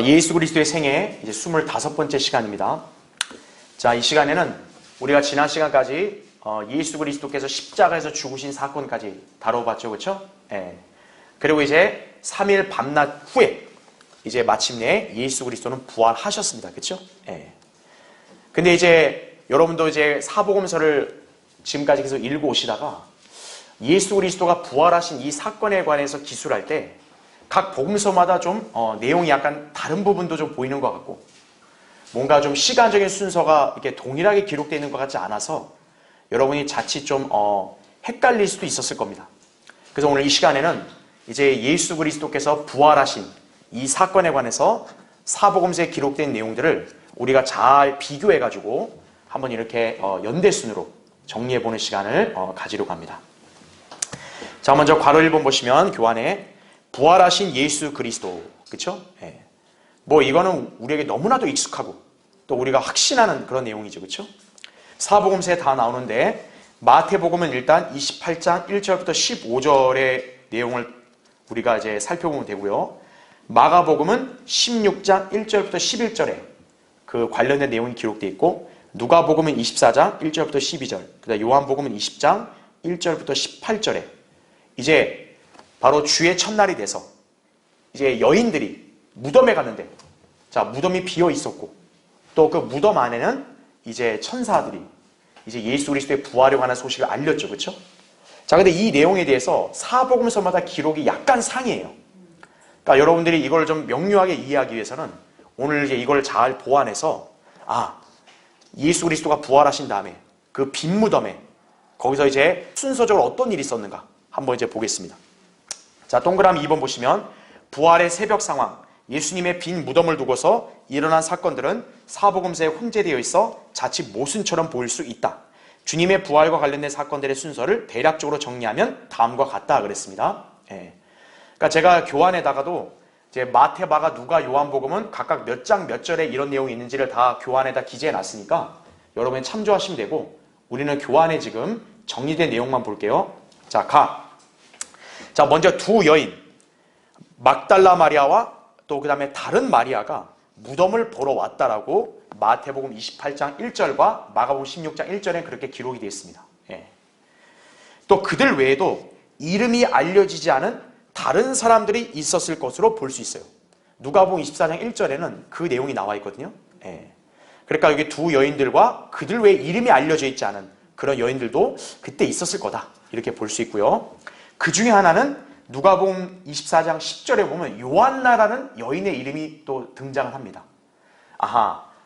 예수 그리스도의 생애 이제 25번째 시간입니다. 자, 이 시간에는 우리가 지난 시간까지 예수 그리스도께서 십자가에서 죽으신 사건까지 다뤄봤죠, 그렇죠? 예. 그리고 이제 3일 밤낮 후에 이제 마침내 예수 그리스도는 부활하셨습니다, 그렇죠? 예. 근데 이제 여러분도 이제 사복음서를 지금까지 계속 읽고 오시다가 예수 그리스도가 부활하신 이 사건에 관해서 기술할 때 각 복음서마다 좀 내용이 약간 다른 부분도 좀 보이는 것 같고 뭔가 좀 시간적인 순서가 이렇게 동일하게 기록되어 있는 것 같지 않아서 여러분이 자칫 좀 헷갈릴 수도 있었을 겁니다. 그래서 오늘 이 시간에는 이제 예수 그리스도께서 부활하신 이 사건에 관해서 사복음서에 기록된 내용들을 우리가 잘 비교해가지고 한번 이렇게 연대순으로 정리해보는 시간을 가지려고 합니다. 자, 먼저 괄호 1번 보시면 교환에 부활하신 예수 그리스도, 그렇죠? 예. 뭐 이거는 우리에게 너무나도 익숙하고 또 우리가 확신하는 그런 내용이죠, 그렇죠? 사복음서에 다 나오는데 마태복음은 일단 28장 1절부터 15절의 내용을 우리가 이제 살펴보면 되고요. 마가복음은 16장 1절부터 11절에 그 관련된 내용이 기록되어 있고, 누가복음은 24장 1절부터 12절, 그다음 요한복음은 20장 1절부터 18절에 이제 바로 주의 첫날이 돼서 이제 여인들이 무덤에 갔는데, 자, 무덤이 비어 있었고 또 그 무덤 안에는 이제 천사들이 이제 예수 그리스도의 부활에 관한 소식을 알렸죠, 그렇죠? 자, 근데 이 내용에 대해서 사복음서마다 기록이 약간 상이에요. 그러니까 여러분들이 이걸 좀 명료하게 이해하기 위해서는 오늘 이제 이걸 잘 보완해서 예수 그리스도가 부활하신 다음에 그 빈 무덤에 거기서 이제 순서적으로 어떤 일이 있었는가 한번 이제 보겠습니다. 자, 동그라미 2번 보시면 부활의 새벽 상황, 예수님의 빈 무덤을 두고서 일어난 사건들은 사복음서에 혼재되어 있어 자칫 모순처럼 보일 수 있다. 주님의 부활과 관련된 사건들의 순서를 대략적으로 정리하면 다음과 같다 그랬습니다. 예. 그러니까 제가 교환에다가도 이제 마태, 마가, 누가, 요한복음은 각각 몇 장 몇 절에 이런 내용이 있는지를 다 교환에다 기재해 놨으니까 여러분이 참조하시면 되고, 우리는 교환에 지금 정리된 내용만 볼게요. 자, 자, 먼저 두 여인, 막달라 마리아와 또 그 다음에 다른 마리아가 무덤을 보러 왔다라고 마태복음 28장 1절과 마가복음 16장 1절에 그렇게 기록이 되어 있습니다. 예. 또 그들 외에도 이름이 알려지지 않은 다른 사람들이 있었을 것으로 볼 수 있어요. 누가복음 24장 1절에는 그 내용이 나와 있거든요. 예. 그러니까 여기 두 여인들과 그들 외에 이름이 알려져 있지 않은 그런 여인들도 그때 있었을 거다, 이렇게 볼 수 있고요. 그 중에 하나는 누가복음 24장 10절에 보면 요한나라는 여인의 이름이 또 등장을 합니다.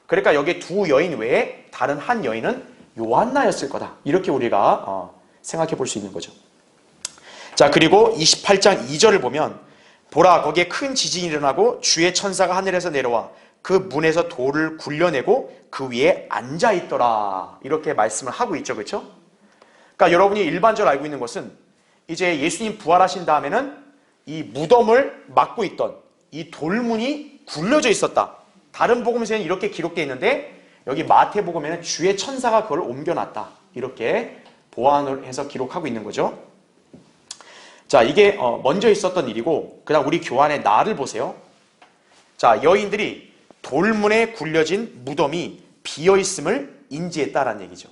그러니까 여기 두 여인 외에 다른 한 여인은 요한나였을 거다, 이렇게 우리가 생각해 볼 수 있는 거죠. 자, 그리고 28장 2절을 보면 보라, 거기에 큰 지진이 일어나고 주의 천사가 하늘에서 내려와 그 문에서 돌을 굴려내고 그 위에 앉아있더라, 이렇게 말씀을 하고 있죠, 그렇죠? 그러니까 여러분이 일반적으로 알고 있는 것은 이제 예수님 부활하신 다음에는 이 무덤을 막고 있던 이 돌문이 굴려져 있었다. 다른 복음서에는 이렇게 기록되어 있는데 여기 마태복음에는 주의 천사가 그걸 옮겨놨다, 이렇게 보완을 해서 기록하고 있는 거죠. 자, 이게 먼저 있었던 일이고, 그 다음 우리 교환의 나를 보세요. 자, 여인들이 돌문에 굴려진 무덤이 비어있음을 인지했다라는 얘기죠.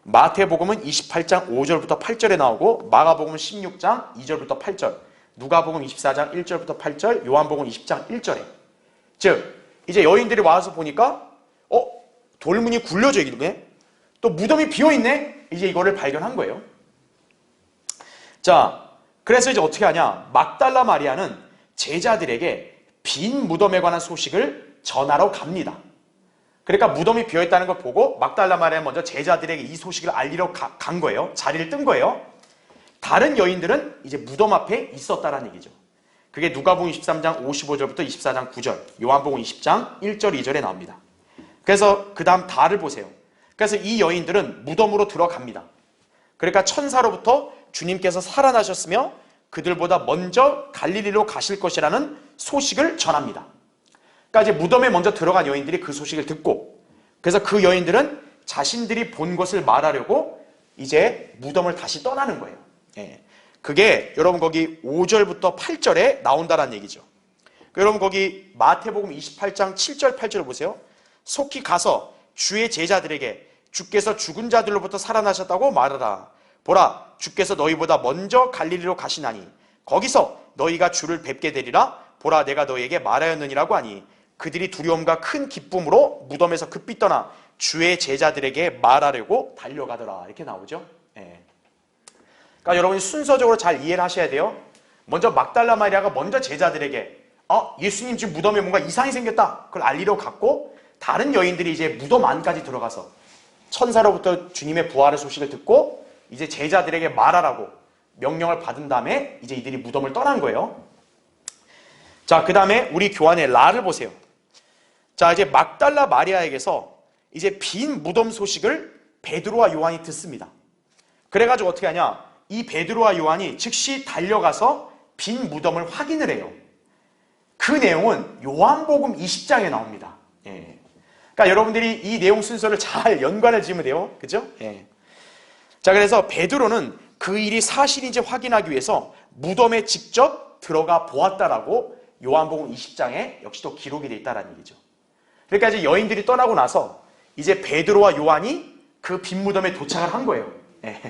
마태복음은 28장 5절부터 8절에 나오고, 마가복음은 16장 2절부터 8절, 누가복음 24장 1절부터 8절, 요한복음 20장 1절에. 즉 이제 여인들이 와서 보니까 돌문이 굴려져 있네, 또 무덤이 비어있네, 이제 이거를 발견한 거예요. 자, 그래서 이제 어떻게 하냐, 막달라 마리아는 제자들에게 빈 무덤에 관한 소식을 전하러 갑니다. 그러니까 무덤이 비어있다는 걸 보고 막달라 마리아는 먼저 제자들에게 이 소식을 알리러 간 거예요. 자리를 뜬 거예요. 다른 여인들은 이제 무덤 앞에 있었다라는 얘기죠. 그게 누가복음 23장 55절부터 24장 9절, 요한복음 20장 1절 2절에 나옵니다. 그래서 그 다음 다를 보세요. 그래서 이 여인들은 무덤으로 들어갑니다. 그러니까 천사로부터 주님께서 살아나셨으며 그들보다 먼저 갈릴리로 가실 것이라는 소식을 전합니다. 그러니까 이제 무덤에 먼저 들어간 여인들이 그 소식을 듣고, 그래서 그 여인들은 자신들이 본 것을 말하려고 이제 무덤을 다시 떠나는 거예요. 예. 그게 여러분 거기 5절부터 8절에 나온다는 얘기죠. 여러분 거기 마태복음 28장 7절 8절을 보세요. 속히 가서 주의 제자들에게 주께서 죽은 자들로부터 살아나셨다고 말하라. 보라, 주께서 너희보다 먼저 갈릴리로 가시나니 거기서 너희가 주를 뵙게 되리라. 보라, 내가 너희에게 말하였느니라고 하니 그들이 두려움과 큰 기쁨으로 무덤에서 급히 떠나 주의 제자들에게 말하려고 달려가더라. 이렇게 나오죠. 예. 그러니까 여러분이 순서적으로 잘 이해를 하셔야 돼요. 먼저 막달라 마리아가 먼저 제자들에게 예수님 지금 무덤에 뭔가 이상이 생겼다. 그걸 알리러 갔고 다른 여인들이 이제 무덤 안까지 들어가서 천사로부터 주님의 부활의 소식을 듣고 이제 제자들에게 말하라고 명령을 받은 다음에 이제 이들이 무덤을 떠난 거예요. 자, 그 다음에 우리 교환의 라를 보세요. 자, 이제 막달라 마리아에게서 이제 빈 무덤 소식을 베드로와 요한이 듣습니다. 그래가지고 어떻게 하냐? 이 베드로와 요한이 즉시 달려가서 빈 무덤을 확인을 해요. 그 내용은 요한복음 20장에 나옵니다. 예. 그러니까 여러분들이 이 내용 순서를 잘 연관을 지으면 돼요. 그죠? 예. 자, 그래서 베드로는 그 일이 사실인지 확인하기 위해서 무덤에 직접 들어가 보았다라고 요한복음 20장에 역시 또 기록이 돼 있다는 얘기죠. 그러니까 이제 여인들이 떠나고 나서 이제 베드로와 요한이 그 빈 무덤에 도착을 한 거예요. 예.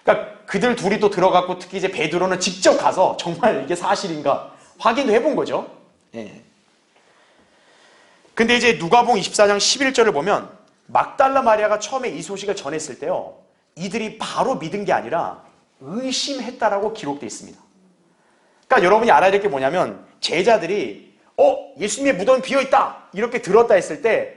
그러니까 그들 둘이 또 들어갔고 특히 이제 베드로는 직접 가서 정말 이게 사실인가 확인도 해본 거죠. 예. 근데 이제 누가복음 24장 11절을 보면 막달라 마리아가 처음에 이 소식을 전했을 때요, 이들이 바로 믿은 게 아니라 의심했다라고 기록되어 있습니다. 그러니까 여러분이 알아야 될 게 뭐냐면 제자들이 예수님의 무덤이 비어있다 이렇게 들었다 했을 때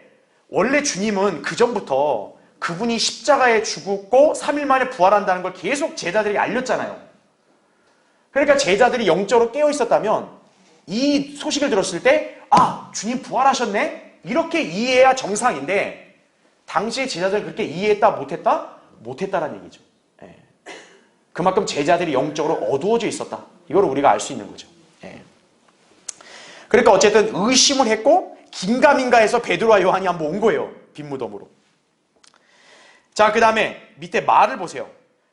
원래 주님은 그 전부터 그분이 십자가에 죽고 3일 만에 부활한다는 걸 계속 제자들에게 알렸잖아요. 그러니까 제자들이 영적으로 깨어 있었다면 이 소식을 들었을 때 주님 부활하셨네? 이렇게 이해해야 정상인데 당시에 제자들은 그렇게 이해했다 못했다? 못했다라는 얘기죠. 예. 그만큼 제자들이 영적으로 어두워져 있었다. 이걸 우리가 알 수 있는 거죠. 예. 그러니까 어쨌든 의심을 했고 긴가민가 해서 베드로와 요한이 한번 온 거예요. 빈 무덤으로. 자, 그 다음에 밑에 말을 보세요.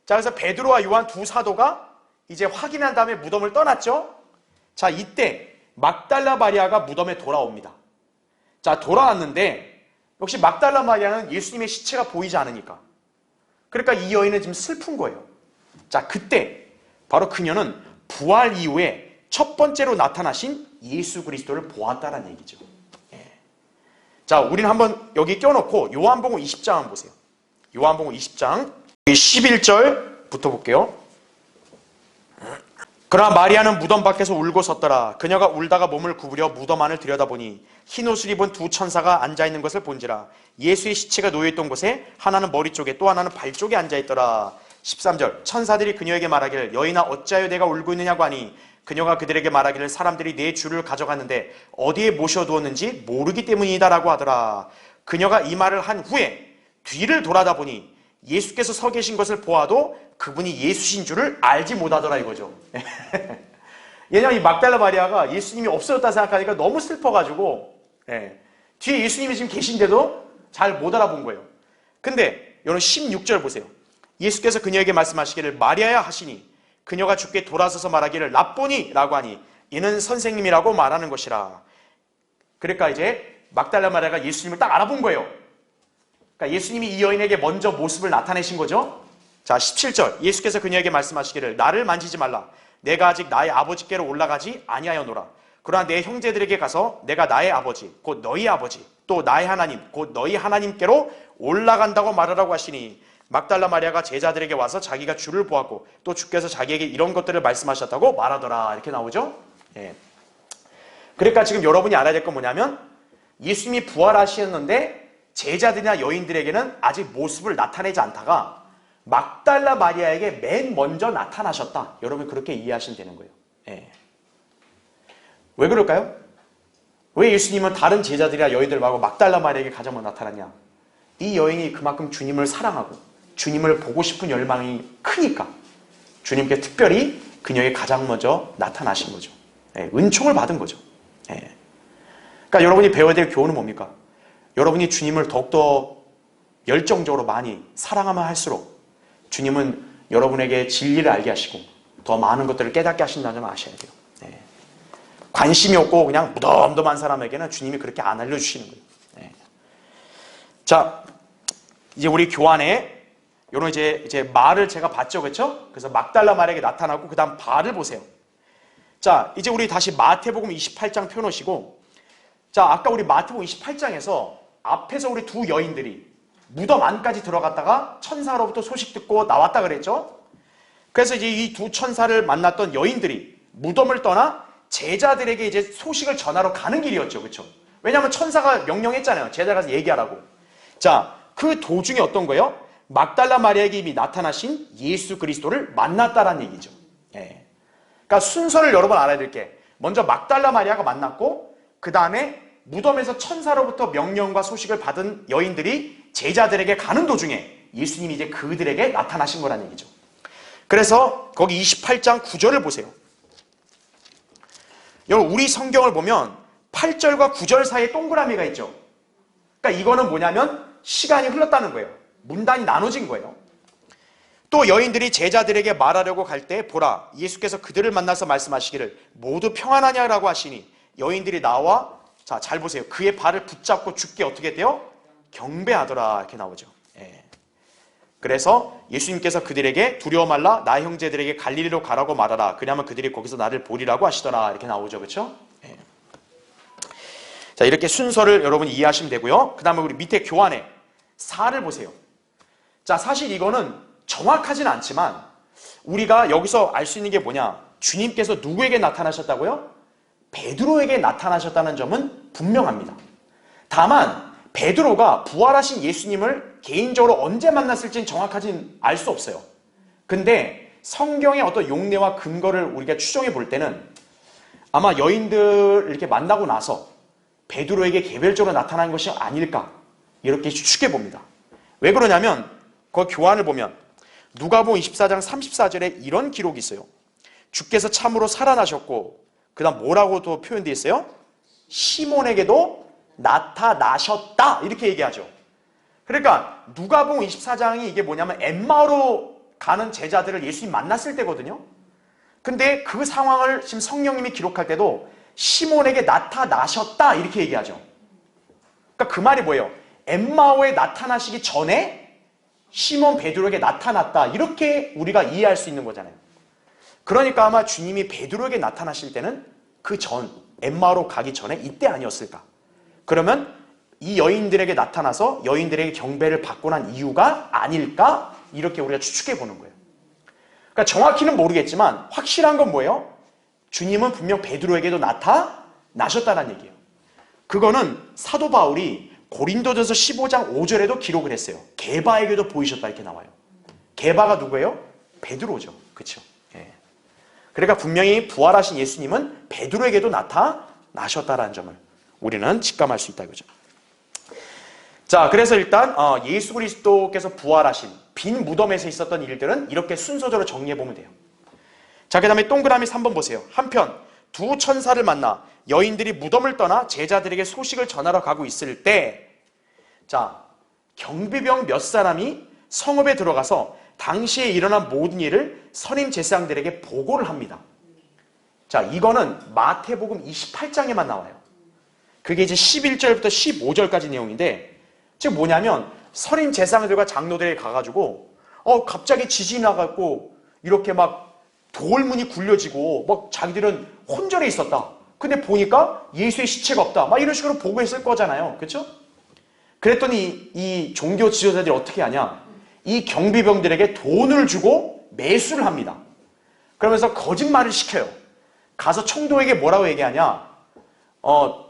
자, 그래서 베드로와 요한 두 사도가 이제 확인한 다음에 무덤을 떠났죠. 자, 이때 막달라 마리아가 무덤에 돌아옵니다. 자, 돌아왔는데 역시 막달라 마리아는 예수님의 시체가 보이지 않으니까, 그러니까 이 여인은 지금 슬픈 거예요. 자, 그때 바로 그녀는 부활 이후에 첫 번째로 나타나신 예수 그리스도를 보았다는 얘기죠. 예. 자, 우리는 한번 여기 껴놓고 요한복음 20장 한번 보세요. 요한복음 20장 11절부터 볼게요. 그러나 마리아는 무덤 밖에서 울고 섰더라. 그녀가 울다가 몸을 구부려 무덤 안을 들여다보니 흰 옷을 입은 두 천사가 앉아있는 것을 본지라. 예수의 시체가 놓여있던 곳에 하나는 머리 쪽에 또 하나는 발 쪽에 앉아있더라. 13절 천사들이 그녀에게 말하기를 여인아 어찌하여 내가 울고 있느냐고 하니 그녀가 그들에게 말하기를 사람들이 내 주를 가져갔는데 어디에 모셔두었는지 모르기 때문이다라고 하더라. 그녀가 이 말을 한 후에 뒤를 돌아다 보니 예수께서 서 계신 것을 보아도 그분이 예수신 줄을 알지 못하더라 이거죠. 왜냐하면 이 막달라 마리아가 예수님이 없어졌다 생각하니까 너무 슬퍼가지고 뒤에 예수님이 지금 계신데도 잘 못 알아본 거예요. 근데 여러분 16절 보세요. 예수께서 그녀에게 말씀하시기를 마리아야 하시니 그녀가 주께 돌아서서 말하기를 라보니 라고 하니 이는 선생님이라고 말하는 것이라. 그러니까 이제 막달라 마리아가 예수님을 딱 알아본 거예요. 그러니까 예수님이 이 여인에게 먼저 모습을 나타내신 거죠. 자, 17절 예수께서 그녀에게 말씀하시기를 나를 만지지 말라. 내가 아직 나의 아버지께로 올라가지 아니하여노라. 그러나 내 형제들에게 가서 내가 나의 아버지 곧 너희 아버지 또 나의 하나님 곧 너희 하나님께로 올라간다고 말하라고 하시니 막달라 마리아가 제자들에게 와서 자기가 주를 보았고 또 주께서 자기에게 이런 것들을 말씀하셨다고 말하더라. 이렇게 나오죠. 예. 그러니까 지금 여러분이 알아야 될 건 뭐냐면 예수님이 부활하셨는데 제자들이나 여인들에게는 아직 모습을 나타내지 않다가 막달라 마리아에게 맨 먼저 나타나셨다. 여러분 그렇게 이해하시면 되는 거예요. 예. 왜 그럴까요? 왜 예수님은 다른 제자들이나 여인들 말고 막달라 마리아에게 가장 먼저 나타났냐? 이 여인이 그만큼 주님을 사랑하고 주님을 보고 싶은 열망이 크니까 주님께 특별히 그녀에게 가장 먼저 나타나신 거죠. 예. 은총을 받은 거죠. 예. 그러니까 여러분이 배워야 될 교훈은 뭡니까? 여러분이 주님을 더욱더 열정적으로 많이 사랑하면 할수록 주님은 여러분에게 진리를 알게 하시고 더 많은 것들을 깨닫게 하신다는 점 아셔야 돼요. 네. 관심이 없고 그냥 무덤덤한 사람에게는 주님이 그렇게 안 알려주시는 거예요. 네. 자, 이제 우리 교환에 요런 이제 말을 제가 봤죠, 그렇죠? 그래서 막달라 마리아에게 나타나고 그 다음 발을 보세요. 자, 이제 우리 다시 마태복음 28장 펴놓으시고, 자, 아까 우리 마태복음 28장에서 앞에서 우리 두 여인들이 무덤 안까지 들어갔다가 천사로부터 소식 듣고 나왔다 그랬죠? 그래서 이제 이 두 천사를 만났던 여인들이 무덤을 떠나 제자들에게 이제 소식을 전하러 가는 길이었죠, 그렇죠? 왜냐하면 천사가 명령했잖아요. 제자 가서 얘기하라고. 자, 그 도중에 어떤 거예요? 막달라 마리아에게 이미 나타나신 예수 그리스도를 만났다라는 얘기죠. 예. 그러니까 순서를 여러 번 알아야 될 게, 먼저 막달라 마리아가 만났고 그 다음에 무덤에서 천사로부터 명령과 소식을 받은 여인들이 제자들에게 가는 도중에 예수님이 이제 그들에게 나타나신 거라는 얘기죠. 그래서 거기 28장 9절을 보세요. 여러분, 우리 성경을 보면 8절과 9절 사이에 동그라미가 있죠. 그러니까 이거는 뭐냐면 시간이 흘렀다는 거예요. 문단이 나눠진 거예요. 또 여인들이 제자들에게 말하려고 갈 때 보라, 예수께서 그들을 만나서 말씀하시기를 모두 평안하냐라고 하시니 여인들이 나와, 자, 잘 보세요. 그의 발을 붙잡고 주께 어떻게 돼요? 경배하더라, 이렇게 나오죠. 예. 그래서 예수님께서 그들에게 두려워 말라, 나 형제들에게 갈릴리로 가라고 말하라. 그러면 그들이 거기서 나를 보리라고 하시더라, 이렇게 나오죠, 그렇죠? 예. 자, 이렇게 순서를 여러분이 이해하시면 되고요. 그 다음에 우리 밑에 교환에 4를 보세요. 자, 사실 이거는 정확하진 않지만 우리가 여기서 알 수 있는 게 뭐냐? 주님께서 누구에게 나타나셨다고요? 베드로에게 나타나셨다는 점은 분명합니다. 다만 베드로가 부활하신 예수님을 개인적으로 언제 만났을지는 정확하진 알 수 없어요. 근데 성경의 어떤 용례와 근거를 우리가 추정해 볼 때는 아마 여인들 이렇게 만나고 나서 베드로에게 개별적으로 나타난 것이 아닐까, 이렇게 추측해 봅니다. 왜 그러냐면 그 교환을 보면 누가복음 24장 34절에 이런 기록이 있어요. 주께서 참으로 살아나셨고, 그 다음 뭐라고 또 표현되어 있어요? 시몬에게도 나타나셨다, 이렇게 얘기하죠. 그러니까 누가복음 24장이 이게 뭐냐면 엠마오로 가는 제자들을 예수님 만났을 때거든요. 근데 그 상황을 지금 성령님이 기록할 때도 시몬에게 나타나셨다, 이렇게 얘기하죠. 그러니까 그 말이 뭐예요? 엠마오에 나타나시기 전에 시몬 베드로에게 나타났다, 이렇게 우리가 이해할 수 있는 거잖아요. 그러니까 아마 주님이 베드로에게 나타나실 때는 그 전, 엠마오로 가기 전에 이때 아니었을까? 그러면 이 여인들에게 나타나서 여인들에게 경배를 받고 난 이유가 아닐까? 이렇게 우리가 추측해 보는 거예요. 그러니까 정확히는 모르겠지만 확실한 건 뭐예요? 주님은 분명 베드로에게도 나타나셨다는 얘기예요. 그거는 사도 바울이 고린도전서 15장 5절에도 기록을 했어요. 게바에게도 보이셨다, 이렇게 나와요. 게바가 누구예요? 베드로죠. 그렇죠? 예. 그러니까 분명히 부활하신 예수님은 베드로에게도 나타나셨다라는 점을 우리는 직감할 수 있다, 이거죠. 자, 그래서 일단 예수 그리스도께서 부활하신 빈 무덤에서 있었던 일들은 이렇게 순서대로 정리해 보면 돼요. 자, 그 다음에 동그라미 3번 보세요. 한편 두 천사를 만나 여인들이 무덤을 떠나 제자들에게 소식을 전하러 가고 있을 때, 자, 경비병 몇 사람이 성읍에 들어가서 당시에 일어난 모든 일을 선임 제사장들에게 보고를 합니다. 자, 이거는 마태복음 28장에만 나와요. 그게 이제 11절부터 15절까지 내용인데, 즉 뭐냐면 선임 제사장들과 장로들이 가가지고 갑자기 지진이 나갖고 이렇게 막 돌문이 굴려지고 막 자기들은 혼절해 있었다. 근데 보니까 예수의 시체가 없다, 막 이런 식으로 보고했을 거잖아요. 그렇죠? 그랬더니 이 종교 지도자들이 어떻게 하냐? 이 경비병들에게 돈을 주고 매수를 합니다. 그러면서 거짓말을 시켜요. 가서 총독에게 뭐라고 얘기하냐?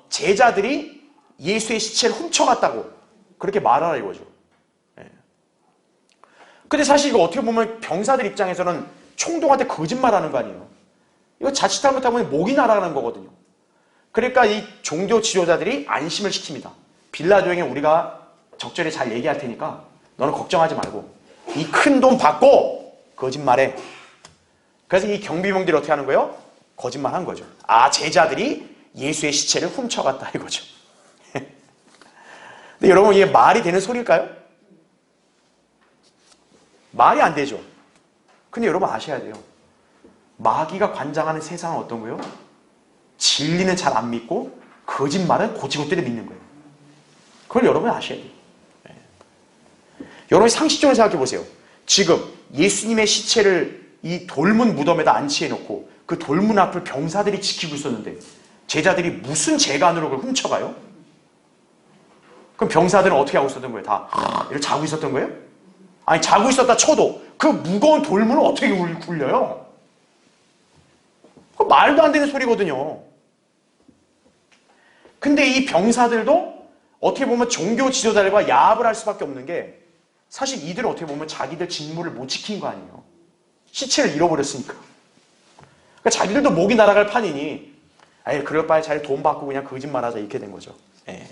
제자들이 예수의 시체를 훔쳐갔다고 그렇게 말하라, 이거죠. 예. 근데 사실 이거 어떻게 보면 병사들 입장에서는 총독한테 거짓말하는 거 아니에요. 이거 자칫 잘못하면 목이 날아가는 거거든요. 그러니까 이 종교 지도자들이 안심을 시킵니다. 빌라도에게 우리가 적절히 잘 얘기할 테니까 너는 걱정하지 말고 이 큰 돈 받고 거짓말해. 그래서 이 경비병들이 어떻게 하는 거예요? 거짓말한 거죠. 아, 제자들이 예수의 시체를 훔쳐갔다, 이거죠. 근데 여러분, 이게 말이 되는 소리일까요? 말이 안 되죠. 근데 여러분 아셔야 돼요. 마귀가 관장하는 세상은 어떤 거예요? 진리는 잘 안 믿고 거짓말은 고지고대로 믿는 거예요. 그걸 여러분 아셔야 돼요. 여러분이 상식적으로 생각해 보세요. 지금 예수님의 시체를 이 돌문 무덤에다 안치해놓고 그 돌문 앞을 병사들이 지키고 있었는데 제자들이 무슨 재간으로 그걸 훔쳐가요? 그럼 병사들은 어떻게 하고 있었던 거예요? 다 이렇게 자고 있었던 거예요? 아니 자고 있었다 쳐도 그 무거운 돌문을 어떻게 굴려요? 그 말도 안 되는 소리거든요. 근데 이 병사들도 어떻게 보면 종교 지도자들과 야합을 할 수밖에 없는 게 사실 이들은 어떻게 보면 자기들 직무를 못 지킨 거 아니에요. 시체를 잃어버렸으니까. 그러니까 자기들도 목이 날아갈 판이니 아예 그럴 바에 잘 돈 받고 그냥 거짓말하자 이렇게 된 거죠. 예.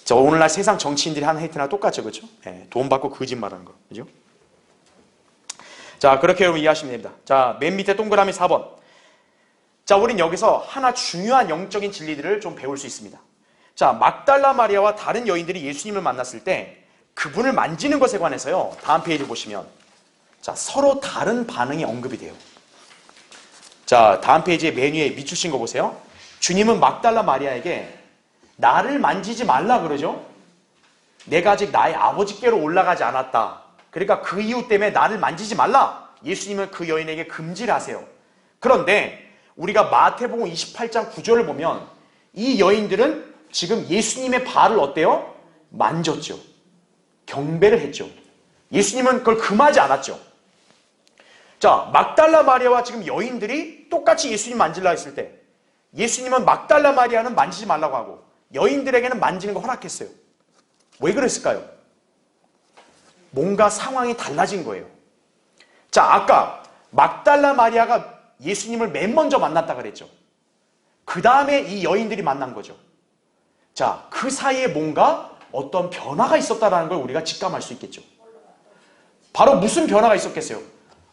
저 오늘날 세상 정치인들이 하는 헤이트나 똑같죠, 그렇죠? 예. 돈 받고 거짓말하는 거, 그죠? 자, 그렇게 여러분 이해하시면 됩니다. 자, 맨 밑에 동그라미 4번. 자, 우린 여기서 하나 중요한 영적인 진리들을 좀 배울 수 있습니다. 자, 막달라 마리아와 다른 여인들이 예수님을 만났을 때 그분을 만지는 것에 관해서요. 다음 페이지 보시면 자, 서로 다른 반응이 언급이 돼요. 자, 다음 페이지에 메뉴에 밑주신 거 보세요. 주님은 막달라 마리아에게 나를 만지지 말라 그러죠. 내가 아직 나의 아버지께로 올라가지 않았다. 그러니까 그 이유 때문에 나를 만지지 말라. 예수님은 그 여인에게 금지를 하세요. 그런데 우리가 마태복음 28장 9절을 보면 이 여인들은 지금 예수님의 발을 어때요? 만졌죠. 경배를 했죠. 예수님은 그걸 금하지 않았죠. 자, 막달라 마리아와 지금 여인들이 똑같이 예수님 만질라 했을 때 예수님은 막달라 마리아는 만지지 말라고 하고 여인들에게는 만지는 거 허락했어요. 왜 그랬을까요? 뭔가 상황이 달라진 거예요. 자, 아까 막달라 마리아가 예수님을 맨 먼저 만났다 그랬죠. 그 다음에 이 여인들이 만난 거죠. 자, 그 사이에 뭔가 어떤 변화가 있었다는 걸 우리가 직감할 수 있겠죠. 바로 무슨 변화가 있었겠어요?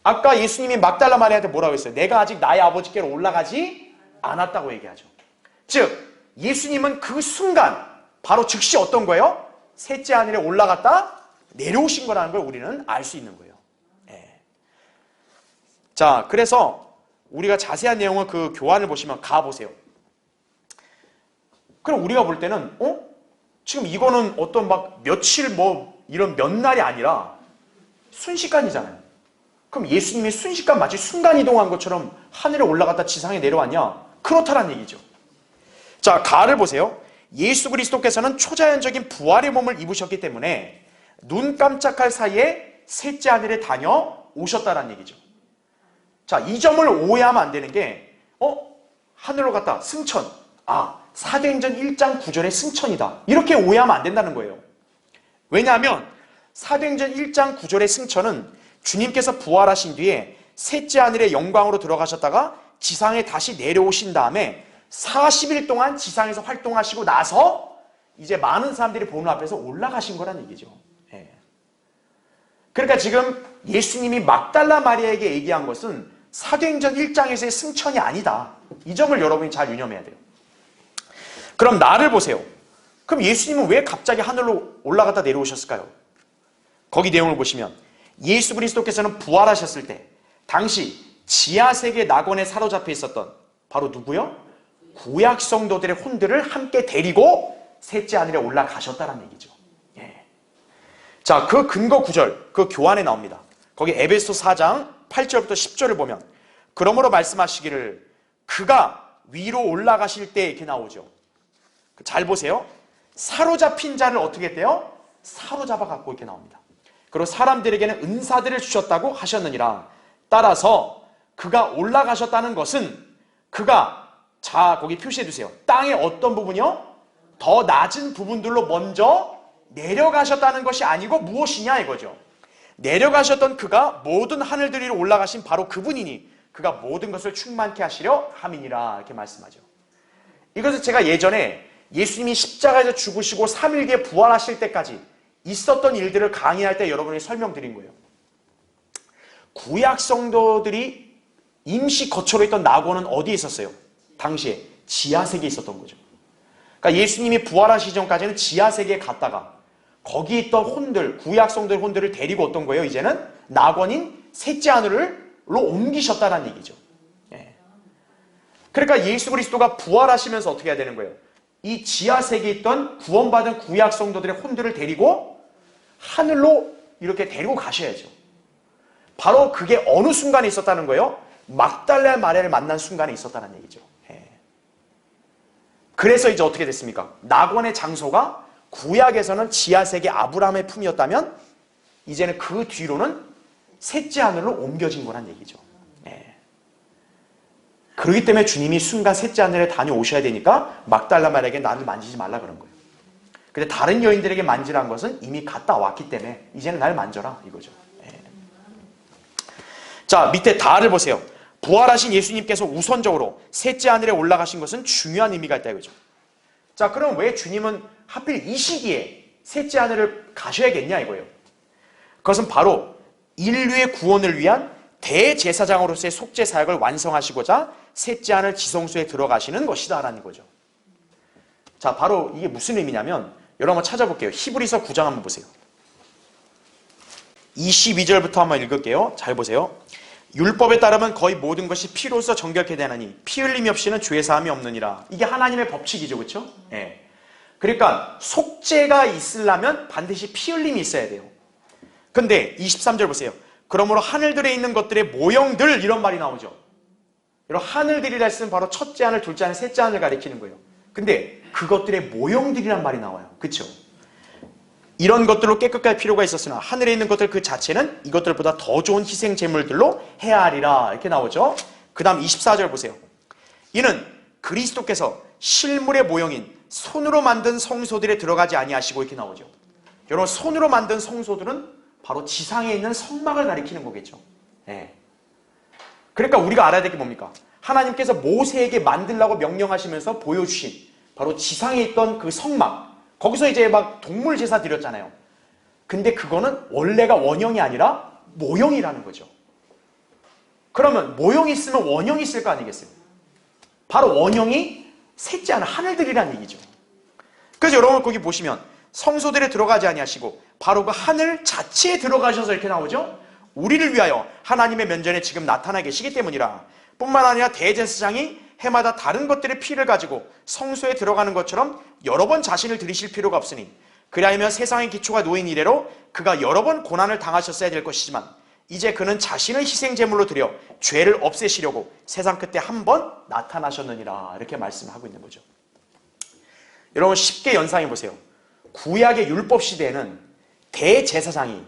아까 예수님이 막달라 마리아한테 뭐라고 했어요? 내가 아직 나의 아버지께로 올라가지 않았다고 얘기하죠. 즉 예수님은 그 순간 바로 즉시 어떤 거예요? 셋째 하늘에 올라갔다 내려오신 거라는 걸 우리는 알 수 있는 거예요. 예. 자, 그래서 우리가 자세한 내용을 그 교환을 보시면 가보세요. 그럼 우리가 볼 때는 지금 이거는 어떤 막 며칠 뭐 이런 몇 날이 아니라 순식간이잖아요. 그럼 예수님이 순식간 마치 순간이동한 것처럼 하늘에 올라갔다 지상에 내려왔냐? 그렇다란 얘기죠. 자, 가를 보세요. 예수 그리스도께서는 초자연적인 부활의 몸을 입으셨기 때문에 눈 깜짝할 사이에 셋째 하늘에 다녀오셨다는 얘기죠. 자, 이 점을 오해하면 안 되는 게 하늘로 갔다 승천. 사도행전 1장 9절의 승천이다. 이렇게 오해하면 안 된다는 거예요. 왜냐하면 사도행전 1장 9절의 승천은 주님께서 부활하신 뒤에 셋째 하늘의 영광으로 들어가셨다가 지상에 다시 내려오신 다음에 40일 동안 지상에서 활동하시고 나서 이제 많은 사람들이 보는 앞에서 올라가신 거란 얘기죠. 예. 그러니까 지금 예수님이 막달라 마리아에게 얘기한 것은 사도행전 1장에서의 승천이 아니다. 이 점을 여러분이 잘 유념해야 돼요. 그럼 나를 보세요. 그럼 예수님은 왜 갑자기 하늘로 올라갔다 내려오셨을까요? 거기 내용을 보시면 예수 그리스도께서는 부활하셨을 때 당시 지하세계 낙원에 사로잡혀 있었던 바로 누구요? 구약 성도들의 혼들을 함께 데리고 셋째 하늘에 올라가셨다는 얘기죠. 예. 자, 그 근거 구절, 그 교환에 나옵니다. 거기 에베소 4장 8절부터 10절을 보면 그러므로 말씀하시기를 그가 위로 올라가실 때 이렇게 나오죠. 잘 보세요. 사로잡힌 자를 어떻게 했대요? 사로잡아 갖고 이렇게 나옵니다. 그리고 사람들에게는 은사들을 주셨다고 하셨느니라. 따라서 그가 올라가셨다는 것은 그가 거기 표시해 두세요. 땅의 어떤 부분이요? 더 낮은 부분들로 먼저 내려가셨다는 것이 아니고 무엇이냐 이거죠. 내려가셨던 그가 모든 하늘들 위로 올라가신 바로 그분이니 그가 모든 것을 충만케 하시려 함이니라 이렇게 말씀하죠. 이것을 제가 예전에 예수님이 십자가에서 죽으시고 3일 뒤에 부활하실 때까지 있었던 일들을 강의할 때 여러분이 설명드린 거예요. 구약 성도들이 임시 거처로 있던 낙원은 어디에 있었어요? 당시에 지하세계에 있었던 거죠. 그러니까 예수님이 부활하시기 전까지는 지하세계에 갔다가 거기 있던 혼들, 구약 성도의 혼들을 데리고 어떤 거예요? 이제는 낙원인 셋째 하늘로 옮기셨다는 얘기죠. 예. 그러니까 예수 그리스도가 부활하시면서 어떻게 해야 되는 거예요? 이 지하세계에 있던 구원받은 구약 성도들의 혼들을 데리고 하늘로 이렇게 데리고 가셔야죠. 바로 그게 어느 순간에 있었다는 거예요? 막달라 마리아를 만난 순간에 있었다는 얘기죠. 그래서 이제 어떻게 됐습니까? 낙원의 장소가 구약에서는 지하세계 아브라함의 품이었다면 이제는 그 뒤로는 셋째 하늘로 옮겨진 거란 얘기죠. 그렇기 때문에 주님이 순간 셋째 하늘에 다녀오셔야 되니까 막달라 마리아에게 나를 만지지 말라 그런 거예요. 근데 다른 여인들에게 만지라는 것은 이미 갔다 왔기 때문에 이제는 날 만져라 이거죠. 자, 밑에 다를 보세요. 부활하신 예수님께서 우선적으로 셋째 하늘에 올라가신 것은 중요한 의미가 있다 이거죠. 자, 그럼 왜 주님은 하필 이 시기에 셋째 하늘을 가셔야겠냐 이거예요. 그것은 바로 인류의 구원을 위한 대제사장으로서의 속죄 사역을 완성하시고자 셋째 하늘 지성소에 들어가시는 것이다라는 거죠. 자, 바로 이게 무슨 의미냐면 여러분 한번 찾아볼게요. 히브리서 9장 한번 보세요. 22절부터 한번 읽을게요. 잘 보세요. 율법에 따르면 거의 모든 것이 피로써 정결케 되나니 피 흘림이 없이는 죄 사함이 없느니라. 이게 하나님의 법칙이죠. 그렇죠? 예. 그러니까 속죄가 있으려면 반드시 피 흘림이 있어야 돼요. 근데 23절 보세요. 그러므로 하늘들에 있는 것들의 모형들 이런 말이 나오죠. 이런 하늘들이라 했으면 바로 첫째 하늘, 둘째 하늘, 셋째 하늘 가리키는 거예요. 근데 그것들의 모형들이란 말이 나와요. 그렇죠? 이런 것들로 깨끗할 필요가 있었으나 하늘에 있는 것들 그 자체는 이것들보다 더 좋은 희생 제물들로 해야 하리라 이렇게 나오죠. 그 다음 24절 보세요. 이는 그리스도께서 실물의 모형인 손으로 만든 성소들에 들어가지 아니하시고 이렇게 나오죠. 여러분 손으로 만든 성소들은 바로 지상에 있는 성막을 가리키는 거겠죠. 네. 그러니까 우리가 알아야 될 게 뭡니까? 하나님께서 모세에게 만들라고 명령하시면서 보여주신 바로 지상에 있던 그 성막, 거기서 이제 막 동물 제사 드렸잖아요. 근데 그거는 원래가 원형이 아니라 모형이라는 거죠. 그러면 모형이 있으면 원형이 있을 거 아니겠어요? 바로 원형이 셋째 하늘 하늘들이라는 얘기죠. 그래서 여러분 거기 보시면 성소들에 들어가지 아니하시고 바로 그 하늘 자체에 들어가셔서 이렇게 나오죠. 우리를 위하여 하나님의 면전에 지금 나타나 계시기 때문이라. 뿐만 아니라 대제사장이 해마다 다른 것들의 피를 가지고 성소에 들어가는 것처럼 여러 번 자신을 들이실 필요가 없으니 그리하면 세상의 기초가 놓인 이래로 그가 여러 번 고난을 당하셨어야 될 것이지만 이제 그는 자신을 희생제물로 드려 죄를 없애시려고 세상 끝에 한 번 나타나셨느니라 이렇게 말씀하고 있는 거죠. 여러분 쉽게 연상해 보세요. 구약의 율법 시대에는 대제사장이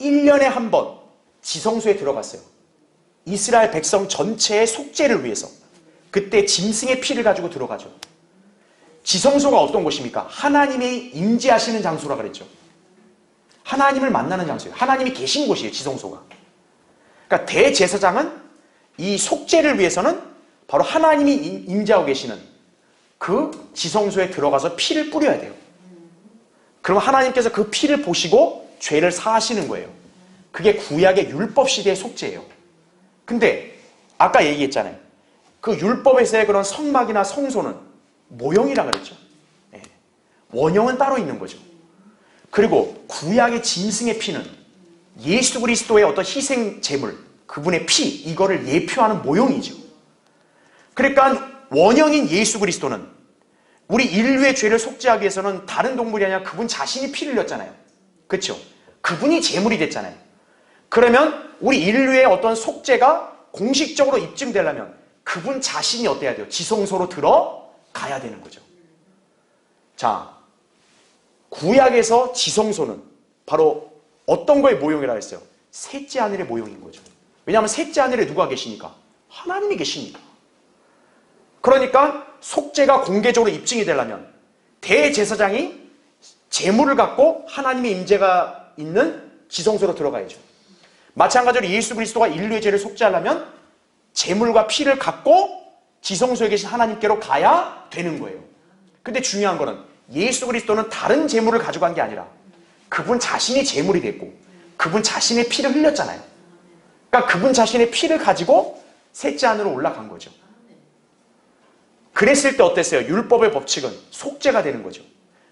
1년에 한 번 지성소에 들어갔어요. 이스라엘 백성 전체의 속죄를 위해서. 그때 짐승의 피를 가지고 들어가죠. 지성소가 어떤 곳입니까? 하나님이 임재하시는 장소라 그랬죠. 하나님을 만나는 장소예요. 하나님이 계신 곳이에요. 지성소가. 그러니까 대제사장은 이 속죄를 위해서는 바로 하나님이 임재하고 계시는 그 지성소에 들어가서 피를 뿌려야 돼요. 그럼 하나님께서 그 피를 보시고 죄를 사하시는 거예요. 그게 구약의 율법 시대의 속죄예요. 근데 아까 얘기했잖아요. 그 율법에서의 그런 성막이나 성소는 모형이라 그랬죠. 네. 원형은 따로 있는 거죠. 그리고 구약의 짐승의 피는 예수 그리스도의 어떤 희생 제물, 그분의 피, 이거를 예표하는 모형이죠. 그러니까 원형인 예수 그리스도는 우리 인류의 죄를 속죄하기 위해서는 다른 동물이 아니라 그분 자신이 피를 흘렸잖아요. 그렇죠? 그분이 제물이 됐잖아요. 그러면 우리 인류의 어떤 속죄가 공식적으로 입증되려면 그분 자신이 어때야 돼요? 지성소로 들어가야 되는 거죠. 자, 구약에서 지성소는 바로 어떤 거의 모형이라고 했어요? 셋째 하늘의 모형인 거죠. 왜냐하면 셋째 하늘에 누가 계시니까? 하나님이 계시니까. 그러니까 속죄가 공개적으로 입증이 되려면 대제사장이 제물을 갖고 하나님의 임재가 있는 지성소로 들어가야죠. 마찬가지로 예수 그리스도가 인류의 죄를 속죄하려면 제물과 피를 갖고 지성소에 계신 하나님께로 가야 되는 거예요. 근데 중요한 거는 예수 그리스도는 다른 제물을 가져간 게 아니라 그분 자신이 제물이 됐고 그분 자신의 피를 흘렸잖아요. 그러니까 그분 자신의 피를 가지고 셋째 하늘로 올라간 거죠. 그랬을 때 어땠어요? 율법의 법칙은 속죄가 되는 거죠.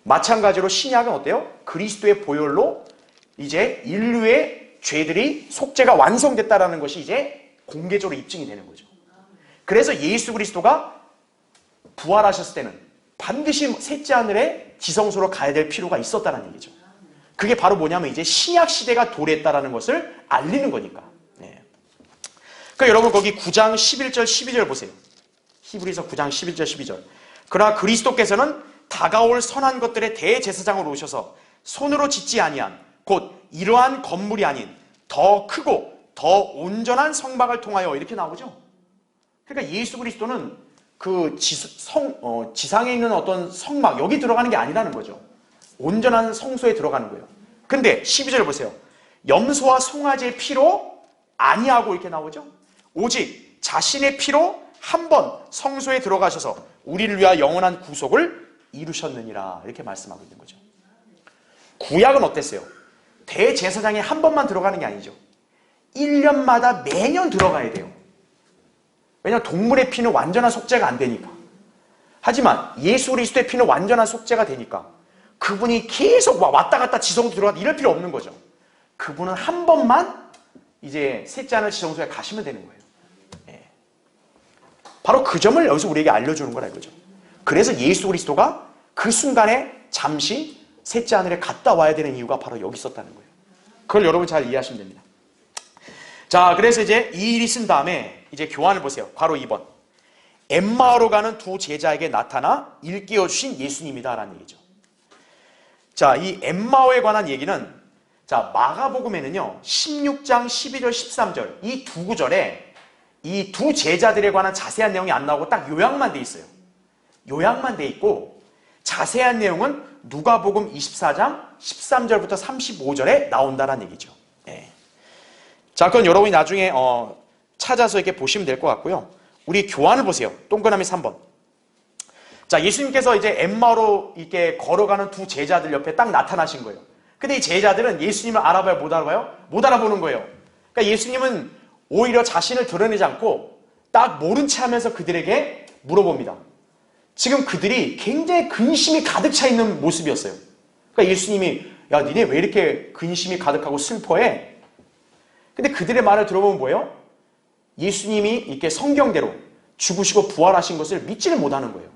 마찬가지로 신약은 어때요? 그리스도의 보혈로 이제 인류의 죄들이 속죄가 완성됐다라는 것이 이제 공개적으로 입증이 되는 거죠. 그래서 예수 그리스도가 부활하셨을 때는 반드시 셋째 하늘에 지성소로 가야 될 필요가 있었다는 얘기죠. 그게 바로 뭐냐면 이제 신약 시대가 도래했다라는 것을 알리는 거니까. 네. 그러니까 여러분 거기 9장 11절 12절 보세요. 히브리서 9장 11절 12절. 그러나 그리스도께서는 다가올 선한 것들의 대제사장으로 오셔서 손으로 짓지 아니한 곧 이러한 건물이 아닌 더 크고 더 온전한 성막을 통하여 이렇게 나오죠. 그러니까 예수 그리스도는 그 지상에 있는 어떤 성막 여기 들어가는 게 아니라는 거죠. 온전한 성소에 들어가는 거예요. 근데 12절 보세요. 염소와 송아지의 피로 아니하고 이렇게 나오죠. 오직 자신의 피로 한 번 성소에 들어가셔서 우리를 위하여 영원한 구속을 이루셨느니라 이렇게 말씀하고 있는 거죠. 구약은 어땠어요? 대제사장이 한 번만 들어가는 게 아니죠. 1년마다 매년 들어가야 돼요. 왜냐하면 동물의 피는 완전한 속죄가 안 되니까. 하지만 예수 그리스도의 피는 완전한 속죄가 되니까 그분이 계속 왔다 갔다 지성소 들어가다 이럴 필요 없는 거죠. 그분은 한 번만 이제 셋째 하늘 지성소에 가시면 되는 거예요. 예. 바로 그 점을 여기서 우리에게 알려주는 거라 이거죠. 그래서 예수 그리스도가 그 순간에 잠시 셋째 하늘에 갔다 와야 되는 이유가 바로 여기 있었다는 거예요. 그걸 여러분 잘 이해하시면 됩니다. 자, 그래서 이제 이 일이 쓴 다음에 이제 교환을 보세요. 바로 2번. 엠마오로 가는 두 제자에게 나타나 일깨워 주신 예수님이다라는 얘기죠. 자, 이 엠마오에 관한 얘기는 자, 마가복음에는요. 16장 12절 13절 이 두 구절에 이 두 제자들에 관한 자세한 내용이 안 나오고 딱 요약만 돼 있어요. 요약만 돼 있고 자세한 내용은 누가복음 24장 13절부터 35절에 나온다는 얘기죠. 예. 자, 그건 여러분이 나중에 찾아서 이렇게 보시면 될 것 같고요. 우리 교환을 보세요. 동그라미 3번. 자, 예수님께서 이제 엠마오로 이렇게 걸어가는 두 제자들 옆에 딱 나타나신 거예요. 근데 이 제자들은 예수님을 알아봐요? 못 알아봐요? 못 알아보는 거예요. 그러니까 예수님은 오히려 자신을 드러내지 않고 딱 모른 체 하면서 그들에게 물어봅니다. 지금 그들이 굉장히 근심이 가득 차 있는 모습이었어요. 그러니까 예수님이 야, 니네 왜 이렇게 근심이 가득하고 슬퍼해? 근데 그들의 말을 들어보면 뭐예요? 예수님이 이렇게 성경대로 죽으시고 부활하신 것을 믿지를 못하는 거예요.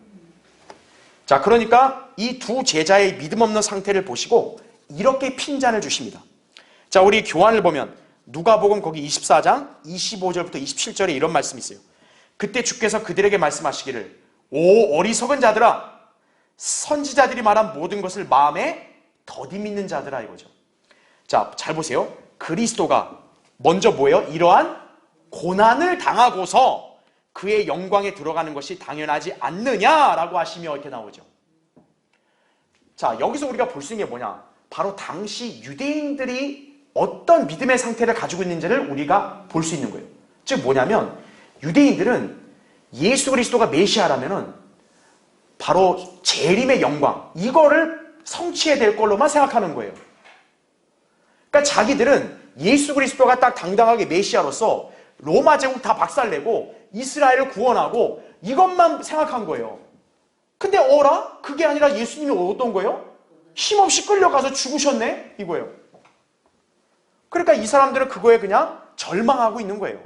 자, 그러니까 이 두 제자의 믿음 없는 상태를 보시고 이렇게 핀잔을 주십니다. 자, 우리 교환을 보면 누가복음 거기 24장 25절부터 27절에 이런 말씀이 있어요. 그때 주께서 그들에게 말씀하시기를 오 어리석은 자들아 선지자들이 말한 모든 것을 마음에 더디 믿는 자들아 이거죠. 자, 잘 보세요. 그리스도가 먼저 뭐예요? 이러한 고난을 당하고서 그의 영광에 들어가는 것이 당연하지 않느냐라고 하시며 이렇게 나오죠. 자, 여기서 우리가 볼 수 있는 게 뭐냐? 바로 당시 유대인들이 어떤 믿음의 상태를 가지고 있는지를 우리가 볼 수 있는 거예요. 즉 뭐냐면 유대인들은 예수 그리스도가 메시아라면은 바로 재림의 영광 이거를 성취해야 될 걸로만 생각하는 거예요. 그러니까 자기들은 예수 그리스도가 딱 당당하게 메시아로서 로마 제국 다 박살내고 이스라엘을 구원하고 이것만 생각한 거예요. 근데 어라? 그게 아니라 예수님이 어떤 거예요? 힘없이 끌려가서 죽으셨네? 이거예요. 그러니까 이 사람들은 그거에 그냥 절망하고 있는 거예요.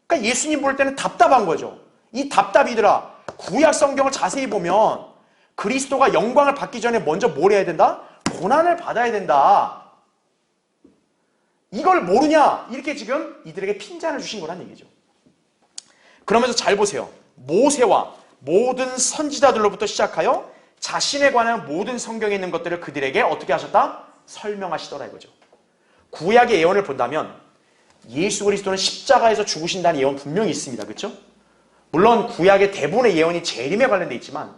그러니까 예수님 볼 때는 답답한 거죠. 이 답답이더라. 구약 성경을 자세히 보면 그리스도가 영광을 받기 전에 먼저 뭘 해야 된다? 고난을 받아야 된다. 이걸 모르냐? 이렇게 지금 이들에게 핀잔을 주신 거란 얘기죠. 그러면서 잘 보세요. 모세와 모든 선지자들로부터 시작하여 자신에 관한 모든 성경에 있는 것들을 그들에게 어떻게 하셨다? 설명하시더라 이거죠. 구약의 예언을 본다면 예수 그리스도는 십자가에서 죽으신다는 예언 분명히 있습니다. 그렇죠? 물론 구약의 대부분의 예언이 재림에 관련되어 있지만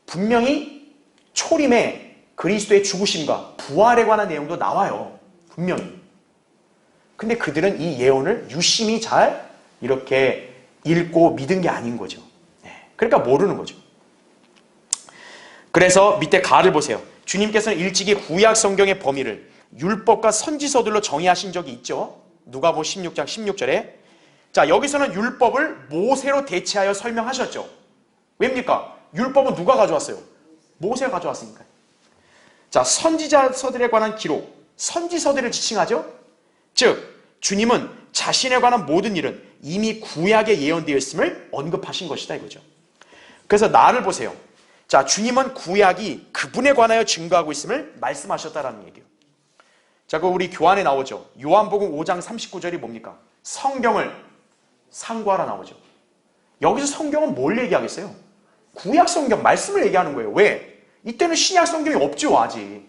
분명히 초림에 그리스도의 죽으심과 부활에 관한 내용도 나와요. 분명히. 근데 그들은 이 예언을 유심히 잘 이렇게 읽고 믿은 게 아닌 거죠. 그러니까 모르는 거죠. 그래서 밑에 가를 보세요. 주님께서는 일찍이 구약 성경의 범위를 율법과 선지서들로 정의하신 적이 있죠. 누가복음 16장 16절에 자, 여기서는 율법을 모세로 대체하여 설명하셨죠. 왜입니까? 율법은 누가 가져왔어요? 모세가 가져왔으니까요. 자, 선지자서들에 관한 기록, 선지서들을 지칭하죠. 즉, 주님은 자신에 관한 모든 일은 이미 구약에 예언되어 있음을 언급하신 것이다 이거죠. 그래서 나를 보세요. 자, 주님은 구약이 그분에 관하여 증거하고 있음을 말씀하셨다라는 얘기예요. 자, 그 우리 교환에 나오죠. 요한복음 5장 39절이 뭡니까? 성경을 상고하라 나오죠. 여기서 성경은 뭘 얘기하겠어요? 구약 성경 말씀을 얘기하는 거예요. 왜? 이때는 신약 성경이 없죠, 아직.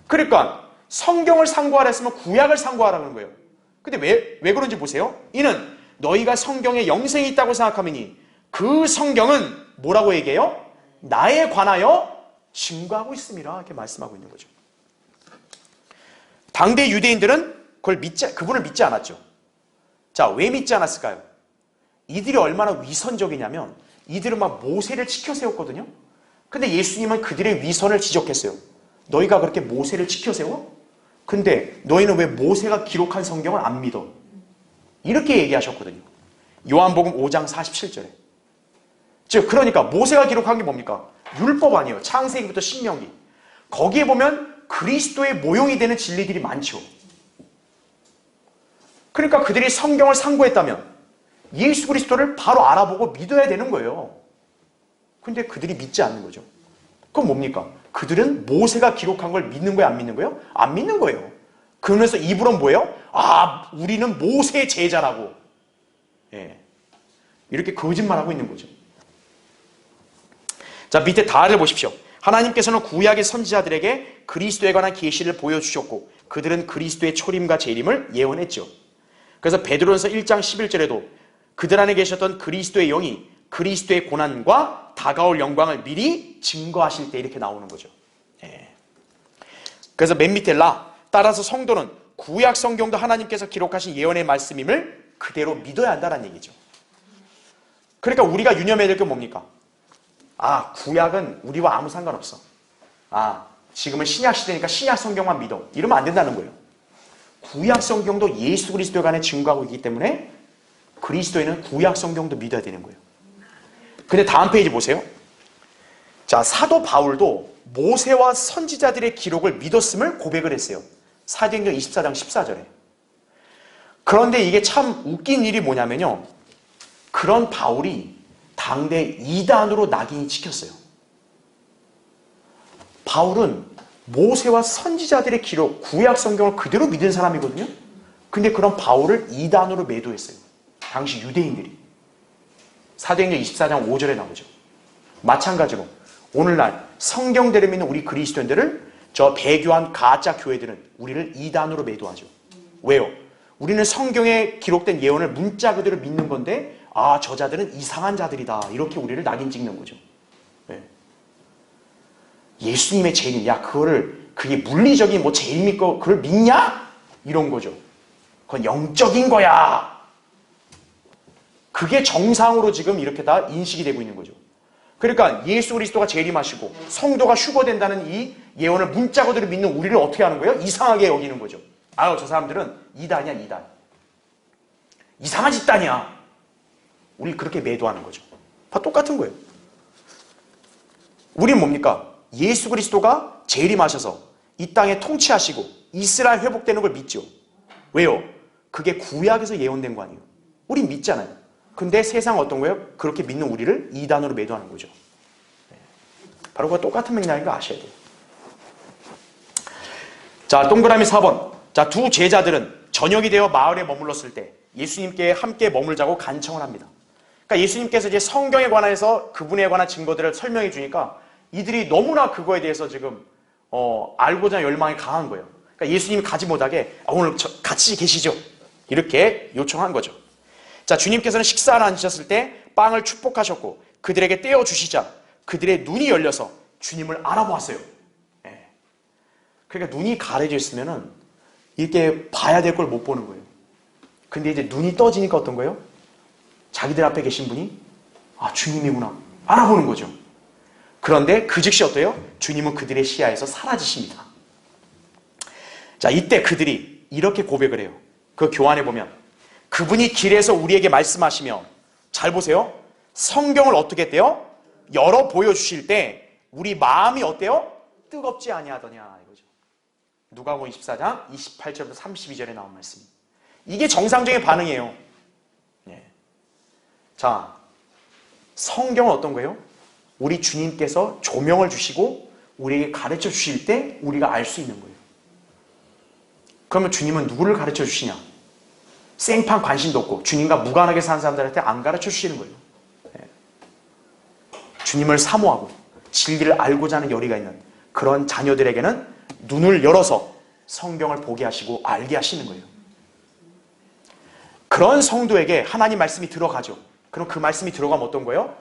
그러니까 성경을 상고하라 했으면 구약을 상고하라는 거예요. 근데 왜 그런지 보세요. 이는 너희가 성경에 영생이 있다고 생각하면이 그 성경은 뭐라고 얘기해요? 나에 관하여 증거하고 있음이라 이렇게 말씀하고 있는 거죠. 당대 유대인들은 그분을 믿지 않았죠. 자, 왜 믿지 않았을까요? 이들이 얼마나 위선적이냐면 이들은 막 모세를 치켜 세웠거든요. 근데 예수님은 그들의 위선을 지적했어요. 너희가 그렇게 모세를 치켜 세워? 근데 너희는 왜 모세가 기록한 성경을 안 믿어? 이렇게 얘기하셨거든요. 요한복음 5장 47절에. 즉 그러니까 모세가 기록한 게 뭡니까? 율법 아니에요. 창세기부터 신명기. 거기에 보면 그리스도의 모형이 되는 진리들이 많죠. 그러니까 그들이 성경을 상고했다면 예수 그리스도를 바로 알아보고 믿어야 되는 거예요. 근데 그들이 믿지 않는 거죠. 그건 뭡니까? 그들은 모세가 기록한 걸 믿는 거예요? 안 믿는 거예요? 안 믿는 거예요. 그러면서 입으로는 뭐예요? 아, 우리는 모세의 제자라고. 예. 이렇게 거짓말하고 있는 거죠. 자, 밑에 다를 보십시오. 하나님께서는 구약의 선지자들에게 그리스도에 관한 계시를 보여주셨고 그들은 그리스도의 초림과 재림을 예언했죠. 그래서 베드로전서 1장 11절에도 그들 안에 계셨던 그리스도의 영이 그리스도의 고난과 다가올 영광을 미리 증거하실 때 이렇게 나오는 거죠. 예. 그래서 맨 밑에 따라서 성도는 구약 성경도 하나님께서 기록하신 예언의 말씀임을 그대로 믿어야 한다는 얘기죠. 그러니까 우리가 유념해야 될 게 뭡니까? 아, 구약은 우리와 아무 상관없어. 아, 지금은 신약 시대니까 신약 성경만 믿어. 이러면 안 된다는 거예요. 구약 성경도 예수 그리스도에 관해 증거하고 있기 때문에 그리스도인은 구약 성경도 믿어야 되는 거예요. 근데 다음 페이지 보세요. 자, 사도 바울도 모세와 선지자들의 기록을 믿었음을 고백을 했어요. 사도행전 24장 14절에. 그런데 이게 참 웃긴 일이 뭐냐면요. 그런 바울이 당대 이단으로 낙인이 찍혔어요. 바울은 모세와 선지자들의 기록, 구약 성경을 그대로 믿은 사람이거든요. 근데 그런 바울을 이단으로 매도했어요. 당시 유대인들이. 사도행전 24장 5절에 나오죠. 마찬가지로 오늘날 성경대로 믿는 우리 그리스도인들을 저 배교한 가짜 교회들은 우리를 이단으로 매도하죠. 왜요? 우리는 성경에 기록된 예언을 문자 그대로 믿는 건데 아, 저자들은 이상한 자들이다. 이렇게 우리를 낙인 찍는 거죠. 네. 예수님의 재림, 야, 그게 물리적인 뭐 재림 믿고 그걸 믿냐? 이런 거죠. 그건 영적인 거야. 그게 정상으로 지금 이렇게 다 인식이 되고 있는 거죠. 그러니까 예수 그리스도가 재림하시고 성도가 휴거된다는 이 예언을 문자 그대로 믿는 우리를 어떻게 하는 거예요? 이상하게 여기는 거죠. 아유, 저 사람들은 이단이야, 이단. 이상한 집단이야. 우리 그렇게 매도하는 거죠. 다 똑같은 거예요. 우리는 뭡니까? 예수 그리스도가 재림하셔서 이 땅에 통치하시고 이스라엘 회복되는 걸 믿죠. 왜요? 그게 구약에서 예언된 거 아니에요. 우린 믿잖아요. 근데 세상은 어떤 거예요? 그렇게 믿는 우리를 이단으로 매도하는 거죠. 바로 그거 똑같은 맥락인 거 아셔야 돼요. 자, 동그라미 4번. 자, 두 제자들은 저녁이 되어 마을에 머물렀을 때 예수님께 함께 머물자고 간청을 합니다. 그러니까 예수님께서 이제 성경에 관해서 그분에 관한 증거들을 설명해 주니까 이들이 너무나 그거에 대해서 지금 알고자 하는 열망이 강한 거예요. 그러니까 예수님이 가지 못하게 오늘 같이 계시죠. 이렇게 요청한 거죠. 자, 주님께서는 식사를 앉으셨을 때 빵을 축복하셨고 그들에게 떼어주시자 그들의 눈이 열려서 주님을 알아보았어요. 예. 그러니까 눈이 가려져 있으면은 이렇게 봐야 될 걸 못 보는 거예요. 근데 이제 눈이 떠지니까 어떤 거예요? 자기들 앞에 계신 분이 아, 주님이구나. 알아보는 거죠. 그런데 그 즉시 어때요? 주님은 그들의 시야에서 사라지십니다. 자, 이때 그들이 이렇게 고백을 해요. 그 교환에 보면 그분이 길에서 우리에게 말씀하시며 잘 보세요. 성경을 어떻게 했대요? 열어 보여주실 때 우리 마음이 어때요? 뜨겁지 아니하더냐 이거죠. 누가복음 24장 28절부터 32절에 나온 말씀. 이게 정상적인 반응이에요. 예. 자, 성경은 어떤 거예요? 우리 주님께서 조명을 주시고 우리에게 가르쳐 주실 때 우리가 알 수 있는 거예요. 그러면 주님은 누구를 가르쳐 주시냐? 생판 관심도 없고 주님과 무관하게 사는 사람들한테 안 가르쳐 주시는 거예요. 주님을 사모하고 진리를 알고자 하는 열의가 있는 그런 자녀들에게는 눈을 열어서 성경을 보게 하시고 알게 하시는 거예요. 그런 성도에게 하나님 말씀이 들어가죠. 그럼 그 말씀이 들어가면 어떤 거예요?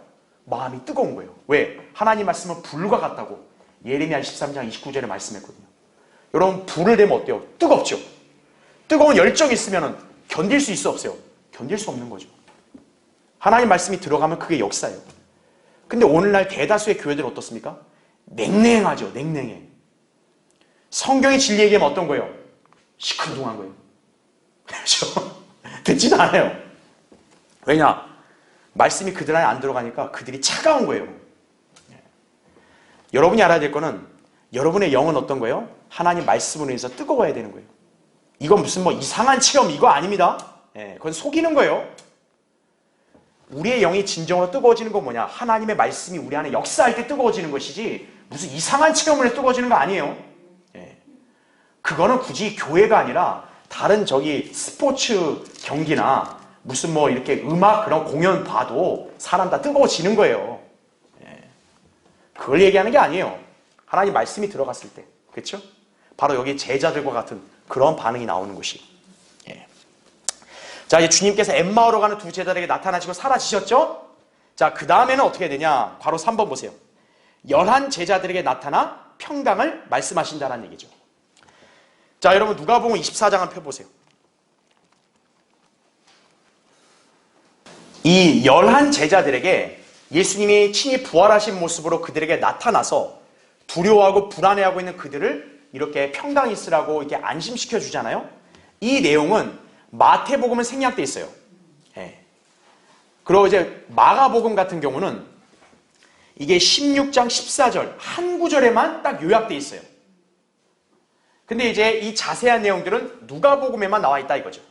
마음이 뜨거운 거예요. 왜? 하나님 말씀은 불과 같다고 예레미야 23장 29절에 말씀했거든요. 여러분 불을 대면 어때요? 뜨겁죠? 뜨거운 열정이 있으면 견딜 수 있어 없어요? 견딜 수 없는 거죠. 하나님 말씀이 들어가면 그게 역사예요. 근데 오늘날 대다수의 교회들은 어떻습니까? 냉랭하죠. 냉랭해. 성경의 진리 얘기하면 어떤 거예요? 시큰둥한 거예요. 그렇죠? 듣지도 않아요. 왜냐? 말씀이 그들 안에 안 들어가니까 그들이 차가운 거예요. 여러분이 알아야 될 거는 여러분의 영은 어떤 거예요? 하나님 말씀으로 인해서 뜨거워야 되는 거예요. 이건 무슨 뭐 이상한 체험 이거 아닙니다. 그건 속이는 거예요. 우리의 영이 진정으로 뜨거워지는 건 뭐냐? 하나님의 말씀이 우리 안에 역사할 때 뜨거워지는 것이지 무슨 이상한 체험을 해 뜨거워지는 거 아니에요. 그거는 굳이 교회가 아니라 다른 저기 스포츠 경기나 무슨 뭐 이렇게 음악 그런 공연 봐도 사람 다 뜨거워지는 거예요. 그걸 얘기하는 게 아니에요. 하나님 말씀이 들어갔을 때. 그렇죠? 바로 여기 제자들과 같은 그런 반응이 나오는 것이. 자, 이제 주님께서 엠마오로 가는 두 제자들에게 나타나시고 사라지셨죠? 자, 그 다음에는 어떻게 되냐? 괄호 3번 보세요. 11 제자들에게 나타나 평강을 말씀하신다는 얘기죠. 자, 여러분 누가복음 24장 한 펴 보세요. 이 11 제자들에게 예수님이 친히 부활하신 모습으로 그들에게 나타나서 두려워하고 불안해하고 있는 그들을 이렇게 평강이 있으라고 이렇게 안심시켜 주잖아요. 이 내용은 마태복음은 생략돼 있어요. 그리고 이제 마가복음 같은 경우는 이게 16장 14절 한 구절에만 딱 요약돼 있어요. 근데 이제 이 자세한 내용들은 누가복음에만 나와 있다 이거죠.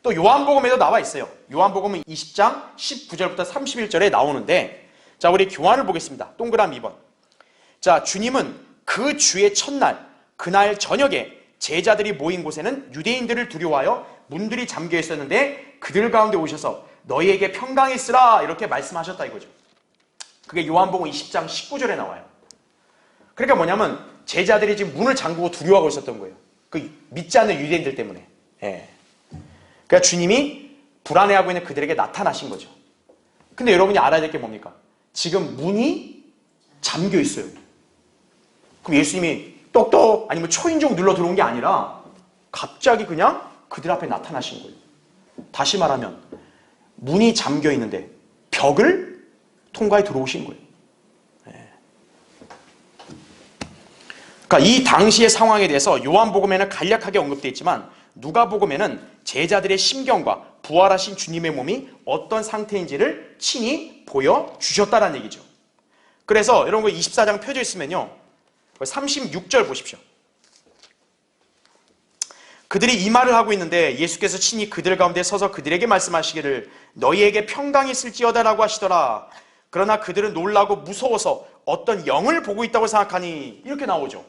또 요한복음에도 나와 있어요. 요한복음은 20장 19절부터 31절에 나오는데, 자, 우리 교환을 보겠습니다. 동그라미 2번. 자, 주님은 그 주의 첫날 그날 저녁에 제자들이 모인 곳에는 유대인들을 두려워하여 문들이 잠겨 있었는데 그들 가운데 오셔서 너희에게 평강이 있으라 이렇게 말씀하셨다 이거죠. 그게 요한복음 20장 19절에 나와요. 그러니까 뭐냐면 제자들이 지금 문을 잠그고 두려워하고 있었던 거예요. 그 믿지 않는 유대인들 때문에. 그러니까 주님이 불안해하고 있는 그들에게 나타나신 거죠. 근데 여러분이 알아야 될 게 뭡니까? 지금 문이 잠겨 있어요. 그럼 예수님이 똑똑 아니면 초인종 눌러 들어온 게 아니라 갑자기 그냥 그들 앞에 나타나신 거예요. 다시 말하면 문이 잠겨 있는데 벽을 통과해 들어오신 거예요. 그러니까 이 당시의 상황에 대해서 요한복음에는 간략하게 언급되어 있지만 누가복음에는 제자들의 심경과 부활하신 주님의 몸이 어떤 상태인지를 친히 보여주셨다는 얘기죠. 그래서 여러분 24장 펴져 있으면요 36절 보십시오. 그들이 이 말을 하고 있는데 예수께서 친히 그들 가운데 서서 그들에게 말씀하시기를 너희에게 평강이 있을지어다라고 하시더라. 그러나 그들은 놀라고 무서워서 어떤 영을 보고 있다고 생각하니 이렇게 나오죠.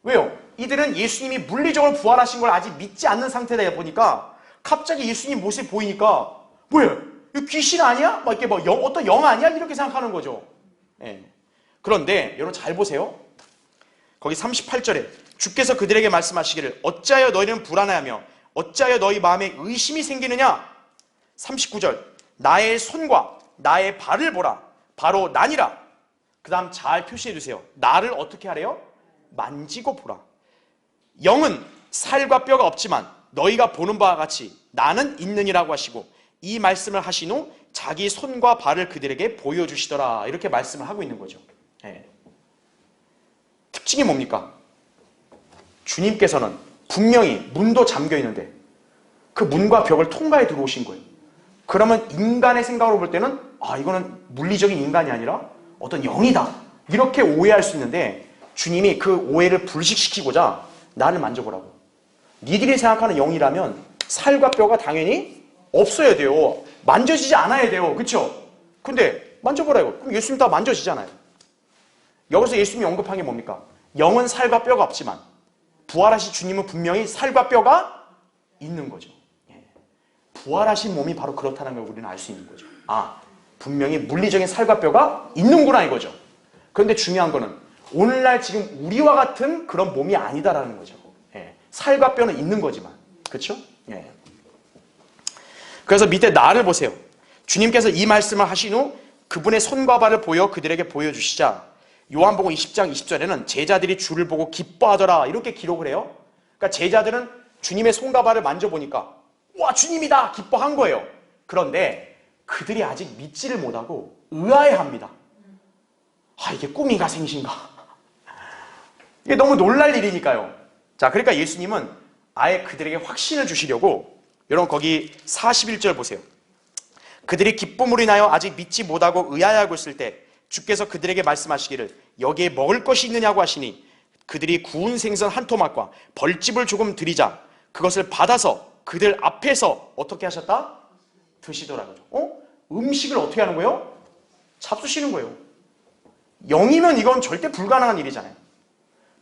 왜요? 이들은 예수님이 물리적으로 부활하신 걸 아직 믿지 않는 상태다 보니까 갑자기 예수님 모습이 보이니까 뭐야? 이거 귀신 아니야? 막 이렇게 뭐 어떤 영 아니야? 이렇게 생각하는 거죠. 그런데 여러분 잘 보세요. 거기 38절에 주께서 그들에게 말씀하시기를 어찌하여 너희는 불안해하며 어찌하여 너희 마음에 의심이 생기느냐? 39절 나의 손과 나의 발을 보라. 바로 나니라. 그 다음 잘 표시해 주세요. 나를 어떻게 하래요? 만지고 보라. 영은 살과 뼈가 없지만 너희가 보는 바와 같이 나는 있느니라고 하시고 이 말씀을 하신 후 자기 손과 발을 그들에게 보여주시더라. 이렇게 말씀을 하고 있는 거죠. 특징이 뭡니까? 주님께서는 분명히 문도 잠겨 있는데 그 문과 벽을 통과해 들어오신 거예요. 그러면 인간의 생각으로 볼 때는 이거는 물리적인 인간이 아니라 어떤 영이다 이렇게 오해할 수 있는데 주님이 그 오해를 불식시키고자 나를 만져보라고. 니들이 생각하는 영이라면 살과 뼈가 당연히 없어야 돼요. 만져지지 않아야 돼요. 그렇죠? 근데 만져보라고. 그럼 예수님 다 만져지잖아요. 여기서 예수님이 언급한 게 뭡니까? 영은 살과 뼈가 없지만 부활하신 주님은 분명히 살과 뼈가 있는 거죠. 부활하신 몸이 바로 그렇다는 걸 우리는 알 수 있는 거죠. 아, 분명히 물리적인 살과 뼈가 있는구나 이거죠. 그런데 중요한 거는 오늘날 지금 우리와 같은 그런 몸이 아니다라는 거죠. 살과 뼈는 있는 거지만. 그렇죠? 그래서 밑에 나를 보세요. 주님께서 이 말씀을 하신 후 그분의 손과 발을 보여 그들에게 보여주시자 요한복음 20장 20절에는 제자들이 주를 보고 기뻐하더라 이렇게 기록을 해요. 그러니까 제자들은 주님의 손과 발을 만져보니까 와 주님이다 기뻐한 거예요. 그런데 그들이 아직 믿지를 못하고 의아해합니다. 아 이게 꿈인가 생신가. 이게 너무 놀랄 일이니까요. 자 그러니까 예수님은 아예 그들에게 확신을 주시려고 여러분 거기 41절 보세요. 그들이 기쁨으로 인하여 아직 믿지 못하고 의아해하고 있을 때 주께서 그들에게 말씀하시기를 여기에 먹을 것이 있느냐고 하시니 그들이 구운 생선 한 토막과 벌집을 조금 드리자 그것을 받아서 그들 앞에서 어떻게 하셨다? 드시더라고요. 음식을 어떻게 하는 거예요? 잡수시는 거예요. 영이면 이건 절대 불가능한 일이잖아요.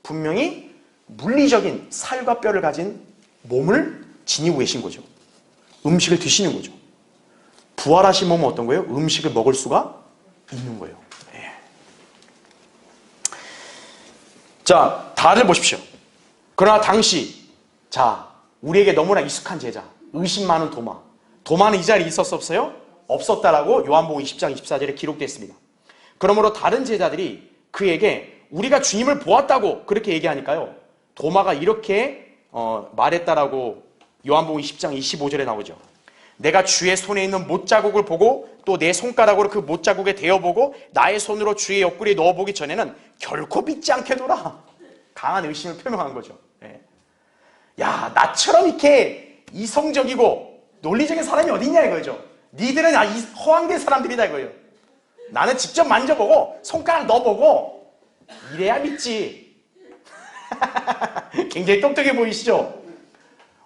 분명히 물리적인 살과 뼈를 가진 몸을 지니고 계신 거죠. 음식을 드시는 거죠. 부활하신 몸은 어떤 거예요? 음식을 먹을 수가 있는 거예요. 자, 다들 보십시오. 그러나 당시 자 우리에게 너무나 익숙한 제자 의심 많은 도마. 도마는 이 자리에 있었어 없어요? 없었다라고 요한복음 20장 24절에 기록되어 있습니다. 그러므로 다른 제자들이 그에게 우리가 주님을 보았다고 그렇게 얘기하니까요. 도마가 이렇게 말했다라고 요한복음 20장 25절에 나오죠. 내가 주의 손에 있는 못자국을 보고 또 내 손가락으로 그 못자국에 대어보고 나의 손으로 주의 옆구리에 넣어보기 전에는 결코 믿지 않겠노라. 강한 의심을 표명한 거죠. 야 나처럼 이렇게 이성적이고 논리적인 사람이 어딨냐 이거죠. 니들은 이 허황된 사람들이다 이거예요. 나는 직접 만져보고 손가락 넣어보고 이래야 믿지. 굉장히 똑똑해 보이시죠?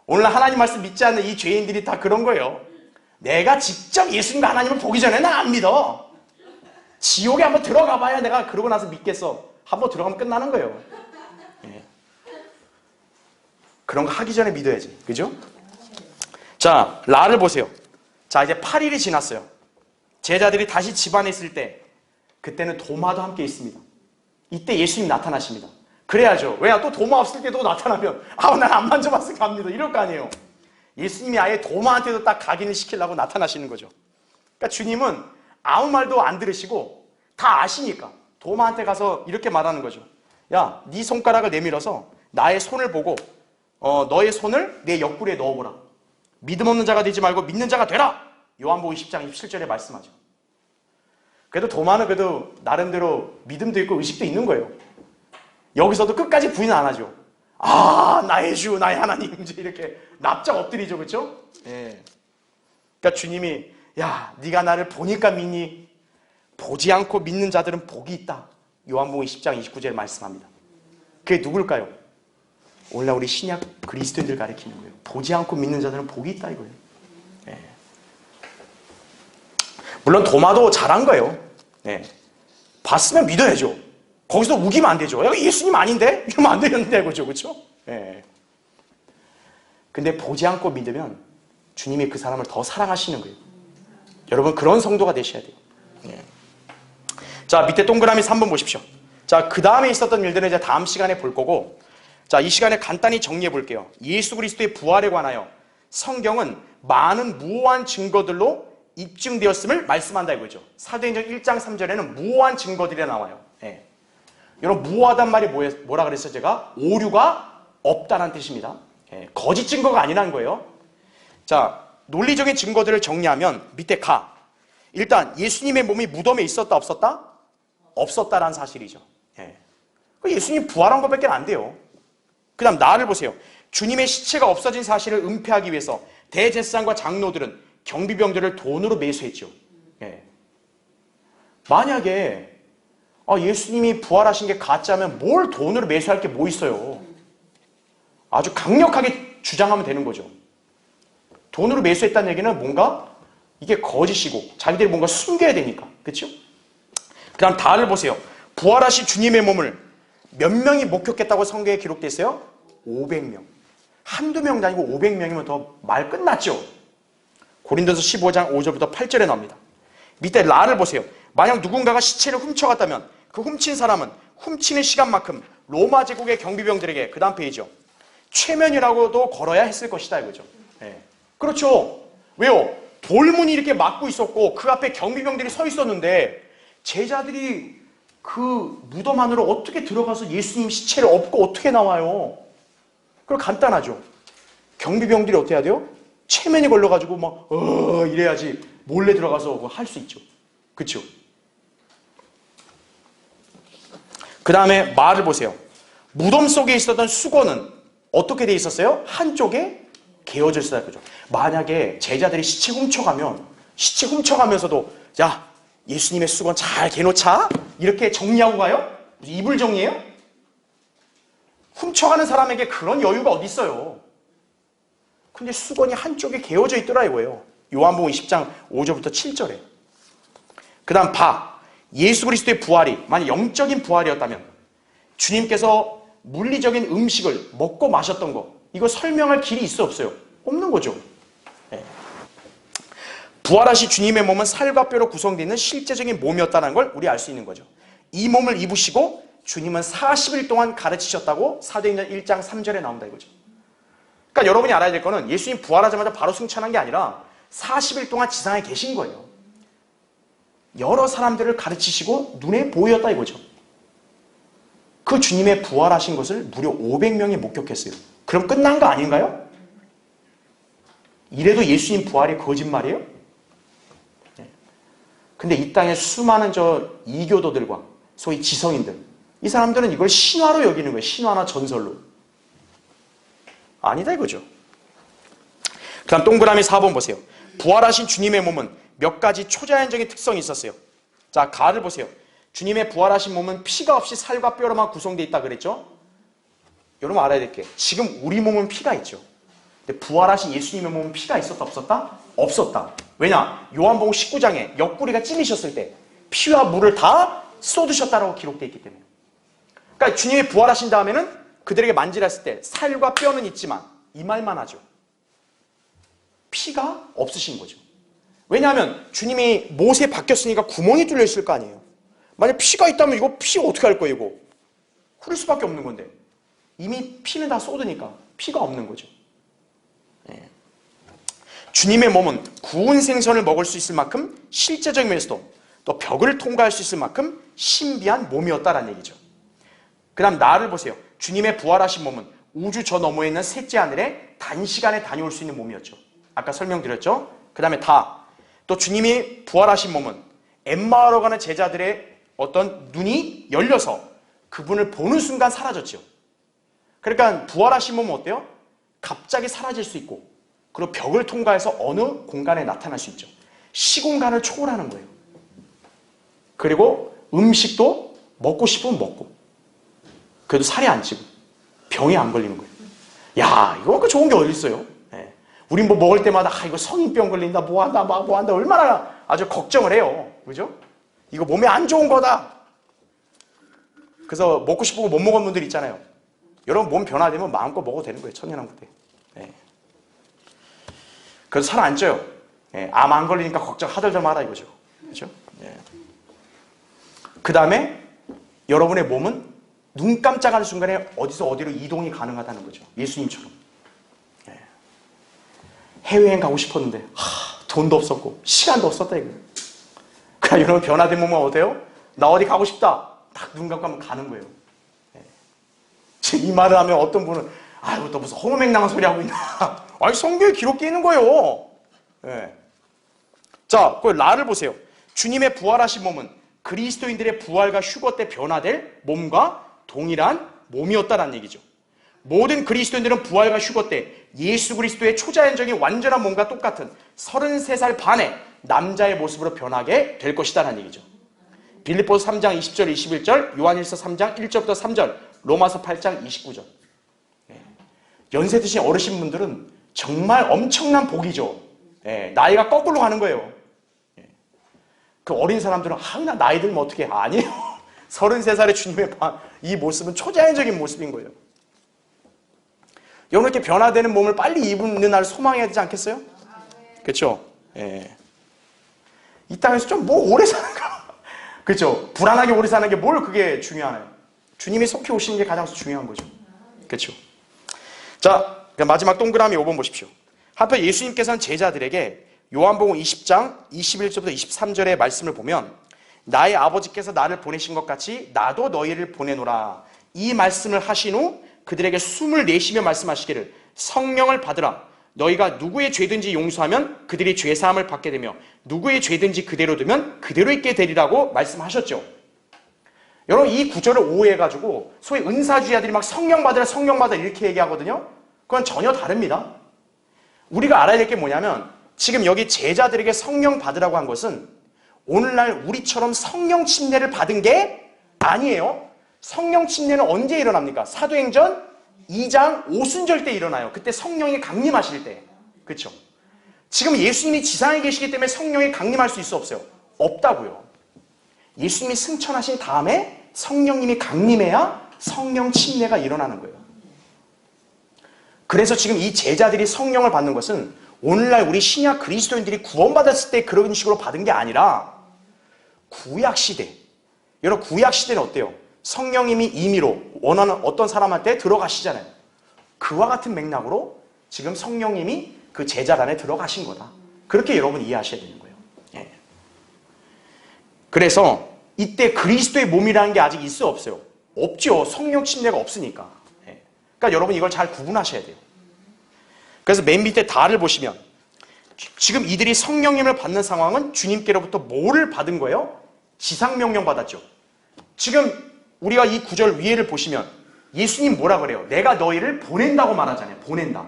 오늘 하나님 말씀 믿지 않는 이 죄인들이 다 그런 거예요. 내가 직접 예수님과 하나님을 보기 전에 난 안 믿어. 지옥에 한번 들어가 봐야 내가 그러고 나서 믿겠어. 한번 들어가면 끝나는 거예요. 그런 거 하기 전에 믿어야지. 그죠? 자, 라를 보세요. 자, 이제 8일이 지났어요. 제자들이 다시 집안에 있을 때 그때는 도마도 함께 있습니다. 이때 예수님 나타나십니다. 그래야죠. 왜냐 또 도마 없을 때도 나타나면 난 안 만져봤으니까 안 믿어. 이럴 거 아니에요. 예수님이 아예 도마한테도 딱 각인을 시키려고 나타나시는 거죠. 그러니까 주님은 아무 말도 안 들으시고 다 아시니까 도마한테 가서 이렇게 말하는 거죠. 야, 네 손가락을 내밀어서 나의 손을 보고 너의 손을 내 옆구리에 넣어보라. 믿음 없는 자가 되지 말고 믿는 자가 되라. 요한복음 10장 27절에 말씀하죠. 그래도 도마는 그래도 나름대로 믿음도 있고 의식도 있는 거예요. 여기서도 끝까지 부인 안 하죠. 나의 주, 나의 하나님 이제 이렇게 납작 엎드리죠, 그렇죠? 그러니까 주님이 야, 네가 나를 보니까 믿니? 보지 않고 믿는 자들은 복이 있다. 요한복음 10장 29절에 말씀합니다. 그게 누굴까요? 오늘날 우리 신약 그리스도인들 가리키는 거예요. 보지 않고 믿는 자들은 복이 있다 이거예요. 물론 도마도 잘한 거예요. 봤으면 믿어야죠. 거기서 우기면 안 되죠. 야, 예수님 아닌데? 이러면 안 되는데, 그죠? 그죠? 근데 보지 않고 믿으면 주님이 그 사람을 더 사랑하시는 거예요. 여러분, 그런 성도가 되셔야 돼요. 자, 밑에 동그라미 3번 보십시오. 자, 그 다음에 있었던 일들은 이제 다음 시간에 볼 거고, 자, 이 시간에 간단히 정리해 볼게요. 예수 그리스도의 부활에 관하여 성경은 많은 무오한 증거들로 입증되었음을 말씀한다 이거죠. 사도행전 1장 3절에는 무오한 증거들이 나와요. 여러분, 무오하단 말이 뭐라 그랬어요? 제가 오류가 없다는 뜻입니다. 거짓 증거가 아니라는 거예요. 자, 논리적인 증거들을 정리하면 밑에 가. 일단 예수님의 몸이 무덤에 있었다 없었다? 없었다라는 사실이죠. 예수님 부활한 것밖에 안 돼요. 그 다음 나를 보세요. 주님의 시체가 없어진 사실을 은폐하기 위해서 대제사장과 장로들은 경비병들을 돈으로 매수했죠. 만약에 예수님이 부활하신 게 가짜면 뭘 돈으로 매수할 게 뭐 있어요. 아주 강력하게 주장하면 되는 거죠. 돈으로 매수했다는 얘기는 뭔가 이게 거짓이고 자기들이 뭔가 숨겨야 되니까. 그렇죠? 그 다음 다를 보세요. 부활하신 주님의 몸을 몇 명이 목격했다고 성경에 기록되어 있어요? 500명. 한두 명도 아니고 500명이면 더 말 끝났죠. 고린도서 15장 5절부터 8절에 나옵니다. 밑에 라를 보세요. 만약 누군가가 시체를 훔쳐갔다면 그 훔친 사람은 훔치는 시간만큼 로마 제국의 경비병들에게, 그 다음 페이지죠, 최면이라고도 걸어야 했을 것이다 이거죠. 네. 그렇죠. 왜요? 돌문이 이렇게 막고 있었고 그 앞에 경비병들이 서 있었는데 제자들이 그 무덤 안으로 어떻게 들어가서 예수님 시체를 엎고 어떻게 나와요? 그럼 간단하죠. 경비병들이 어떻게 해야 돼요? 체면이 걸려가지고 막 이래야지 몰래 들어가서 할 수 있죠. 그렇죠? 그 다음에 말을 보세요. 무덤 속에 있었던 수건은 어떻게 돼 있었어요? 한쪽에 개어져 있어야 되죠. 만약에 제자들이 시체 훔쳐가면 시체 훔쳐가면서도 자, 예수님의 수건 잘 개놓자 이렇게 정리하고 가요? 이불 정리해요? 훔쳐가는 사람에게 그런 여유가 어디 있어요? 근데 수건이 한쪽에 개어져 있더라 이거예요. 요한복음 20장 5절부터 7절에. 그 다음 예수 그리스도의 부활이 만약 영적인 부활이었다면 주님께서 물리적인 음식을 먹고 마셨던 거, 이거 설명할 길이 있어 없어요? 없는 거죠. 네. 부활하신 주님의 몸은 살과 뼈로 구성되어 있는 실제적인 몸이었다는 걸 우리 알 수 있는 거죠. 이 몸을 입으시고 주님은 40일 동안 가르치셨다고 사도행전 1장 3절에 나온다 이거죠. 그러니까 여러분이 알아야 될 거는 예수님 부활하자마자 바로 승천한 게 아니라 40일 동안 지상에 계신 거예요. 여러 사람들을 가르치시고 눈에 보였다 이거죠. 그 주님의 부활하신 것을 무려 500명이 목격했어요. 그럼 끝난 거 아닌가요? 이래도 예수님 부활이 거짓말이에요? 근데 이 땅에 수많은 이교도들과 소위 지성인들, 이 사람들은 이걸 신화로 여기는 거예요. 신화나 전설로. 아니다 이거죠. 그 다음 동그라미 4번 보세요. 부활하신 주님의 몸은 몇 가지 초자연적인 특성이 있었어요. 자, 가를 보세요. 주님의 부활하신 몸은 피가 없이 살과 뼈로만 구성되어 있다 그랬죠? 여러분 알아야 될 게, 지금 우리 몸은 피가 있죠. 근데 부활하신 예수님의 몸은 피가 있었다 없었다? 없었다. 왜냐? 요한복음 19장에 옆구리가 찔리셨을 때 피와 물을 다 쏟으셨다라고 기록되어 있기 때문에. 그러니까 주님이 부활하신 다음에는 그들에게 만지랬을 때 살과 뼈는 있지만 이 말만 하죠. 피가 없으신 거죠. 왜냐하면 주님이 못에 박혔으니까 구멍이 뚫려 있을 거 아니에요. 만약 피가 있다면 이거 피 어떻게 할 거예요 이거? 흐를 수밖에 없는 건데 이미 피는 다 쏟으니까 피가 없는 거죠. 네. 주님의 몸은 구운 생선을 먹을 수 있을 만큼 실제적인 면에서도 또 벽을 통과할 수 있을 만큼 신비한 몸이었다라는 얘기죠. 그 다음 나를 보세요. 주님의 부활하신 몸은 우주 저 너머에 있는 셋째 하늘에 단시간에 다녀올 수 있는 몸이었죠. 아까 설명드렸죠. 그 다음에 또 주님이 부활하신 몸은 엠마오로 가는 제자들의 어떤 눈이 열려서 그분을 보는 순간 사라졌죠. 그러니까 부활하신 몸은 어때요? 갑자기 사라질 수 있고 그리고 벽을 통과해서 어느 공간에 나타날 수 있죠. 시공간을 초월하는 거예요. 그리고 음식도 먹고 싶으면 먹고 그래도 살이 안 찌고 병이 안 걸리는 거예요. 야, 이거 좋은 게 어디 있어요? 네. 우린 뭐 먹을 때마다 이거 성인병 걸린다, 뭐한다, 뭐한다 얼마나 아주 걱정을 해요. 그죠? 이거 몸에 안 좋은 거다. 그래서 먹고 싶고 못 먹은 분들 있잖아요. 여러분 몸 변화되면 마음껏 먹어도 되는 거예요. 천년왕국 때. 네. 그래서 살 안 쪄요. 네. 암 안 걸리니까 걱정 하덜덜 마라 이거죠. 그죠? 네. 그 다음에 여러분의 몸은 눈 깜짝하는 순간에 어디서 어디로 이동이 가능하다는 거죠. 예수님처럼. 네. 해외여행 가고 싶었는데 돈도 없었고 시간도 없었다 이거예요. 그러니까 여러분 변화된 몸은 어때요? 나 어디 가고 싶다. 딱 눈 감고 하면 가는 거예요. 네. 지금 이 말을 하면 어떤 분은 아유 또 무슨 허무맹랑한 소리 하고 있나. 아니 성경에 기록되어 있는 거예요. 네. 자, 그 라를 보세요. 주님의 부활하신 몸은 그리스도인들의 부활과 휴거 때 변화될 몸과 동일한 몸이었다는 얘기죠. 모든 그리스도인들은 부활과 휴거 때 예수 그리스도의 초자연적인 완전한 몸과 똑같은 33살 반의 남자의 모습으로 변하게 될 것이다라는 얘기죠. 빌립보서 3장 20절 21절, 요한일서 3장 1절부터 3절, 로마서 8장 29절. 연세 드신 어르신분들은 정말 엄청난 복이죠. 나이가 거꾸로 가는 거예요. 그 어린 사람들은 나 나이 들면 어떻게 해? 아니에요. 33살의 주님의 이 모습은 초자연적인 모습인 거예요. 여러분 이렇게 변화되는 몸을 빨리 입는 날을 소망해야 되지 않겠어요? 그렇죠? 예. 이 땅에서 좀 오래 사는가? 그렇죠? 불안하게 오래 사는 게 뭘 그게 중요하나요? 주님이 속히 오시는 게 가장 중요한 거죠. 그렇죠? 자, 마지막 동그라미 5번 보십시오. 한편 예수님께서는 제자들에게 요한복음 20장 21절부터 23절의 말씀을 보면 나의 아버지께서 나를 보내신 것 같이 나도 너희를 보내노라. 이 말씀을 하신 후 그들에게 숨을 내쉬며 말씀하시기를 성령을 받으라. 너희가 누구의 죄든지 용서하면 그들이 죄사함을 받게 되며 누구의 죄든지 그대로 두면 그대로 있게 되리라고 말씀하셨죠. 여러분 이 구절을 오해해가지고 소위 은사주의자들이 막 성령 받으라 성령 받으라 이렇게 얘기하거든요. 그건 전혀 다릅니다. 우리가 알아야 될 게 뭐냐면 지금 여기 제자들에게 성령 받으라고 한 것은 오늘날 우리처럼 성령 침례를 받은 게 아니에요. 성령 침례는 언제 일어납니까? 사도행전 2장 오순절 때 일어나요. 그때 성령이 강림하실 때. 그렇죠? 지금 예수님이 지상에 계시기 때문에 성령이 강림할 수 있어 없어요? 없다고요. 예수님이 승천하신 다음에 성령님이 강림해야 성령 침례가 일어나는 거예요. 그래서 지금 이 제자들이 성령을 받는 것은 오늘날 우리 신약 그리스도인들이 구원받았을 때 그런 식으로 받은 게 아니라 구약시대. 여러분 구약시대는 어때요? 성령님이 임의로 원하는 어떤 사람한테 들어가시잖아요. 그와 같은 맥락으로 지금 성령님이 그 제자 안에 들어가신 거다. 그렇게 여러분 이해하셔야 되는 거예요. 예. 그래서 이때 그리스도의 몸이라는 게 아직 있어 없어요? 없죠. 성령 침례가 없으니까. 예. 그러니까 여러분 이걸 잘 구분하셔야 돼요. 그래서 맨 밑에 다를 보시면 지금 이들이 성령님을 받는 상황은 주님께로부터 뭐를 받은 거예요? 지상명령 받았죠. 지금 우리가 이 구절 위에를 보시면 예수님 뭐라 그래요? 내가 너희를 보낸다고 말하잖아요. 보낸다.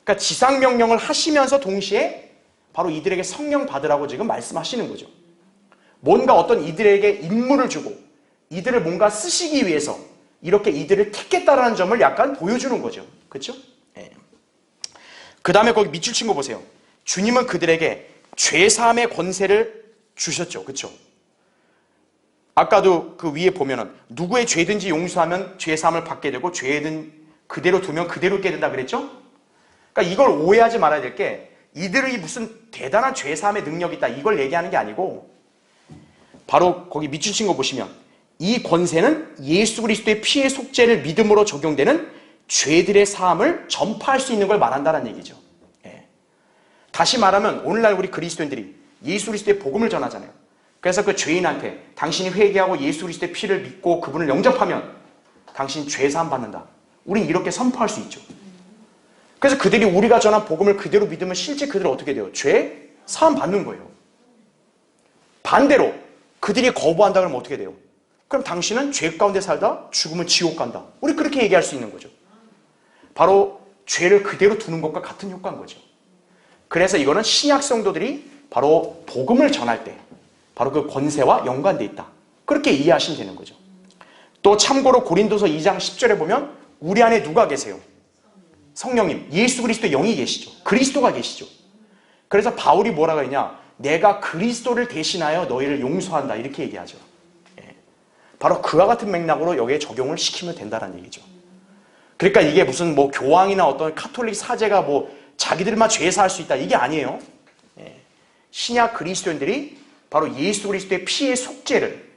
그러니까 지상명령을 하시면서 동시에 바로 이들에게 성령 받으라고 지금 말씀하시는 거죠. 뭔가 어떤 이들에게 임무를 주고 이들을 뭔가 쓰시기 위해서 이렇게 이들을 택했다라는 점을 약간 보여주는 거죠. 그렇죠? 네. 그 다음에 거기 밑줄 친 거 보세요. 주님은 그들에게 죄사함의 권세를 주셨죠. 그렇죠? 아까도 그 위에 보면은 누구의 죄든지 용서하면 죄사함을 받게 되고 죄든 그대로 두면 그대로 있게 된다 그랬죠? 그러니까 이걸 오해하지 말아야 될 게 이들이 무슨 대단한 죄사함의 능력이 있다 이걸 얘기하는 게 아니고 바로 거기 밑줄 친 거 보시면 이 권세는 예수 그리스도의 피의 속죄를 믿음으로 적용되는 죄들의 사함을 전파할 수 있는 걸 말한다는 얘기죠. 예. 다시 말하면 오늘날 우리 그리스도인들이 예수 그리스도의 복음을 전하잖아요. 그래서 그 죄인한테 당신이 회개하고 예수 그리스도의 피를 믿고 그분을 영접하면 당신 죄사함 받는다. 우린 이렇게 선포할 수 있죠. 그래서 그들이 우리가 전한 복음을 그대로 믿으면 실제 그들은 어떻게 돼요? 죄 사함 받는 거예요. 반대로 그들이 거부한다 그러면 어떻게 돼요? 그럼 당신은 죄 가운데 살다 죽으면 지옥 간다. 우리 그렇게 얘기할 수 있는 거죠. 바로 죄를 그대로 두는 것과 같은 효과인 거죠. 그래서 이거는 신약 성도들이 바로 복음을 전할 때 바로 그 권세와 연관되어 있다. 그렇게 이해하시면 되는 거죠. 또 참고로 고린도서 2장 10절에 보면 우리 안에 누가 계세요? 성령님, 예수 그리스도의 영이 계시죠. 그리스도가 계시죠. 그래서 바울이 뭐라고 했냐? 내가 그리스도를 대신하여 너희를 용서한다. 이렇게 얘기하죠. 예. 바로 그와 같은 맥락으로 여기에 적용을 시키면 된다는 얘기죠. 그러니까 이게 무슨 뭐 교황이나 어떤 카톨릭 사제가 뭐 자기들만 죄사할 수 있다. 이게 아니에요. 예. 신약 그리스도인들이 바로 예수 그리스도의 피의 속죄를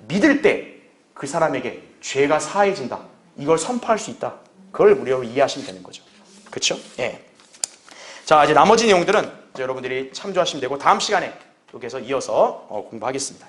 믿을 때 그 사람에게 죄가 사해진다. 이걸 선포할 수 있다. 그걸 우리가 이해하시면 되는 거죠. 그렇죠? 예. 자, 이제 나머지 내용들은 이제 여러분들이 참조하시면 되고 다음 시간에 여기서 이어서 공부하겠습니다.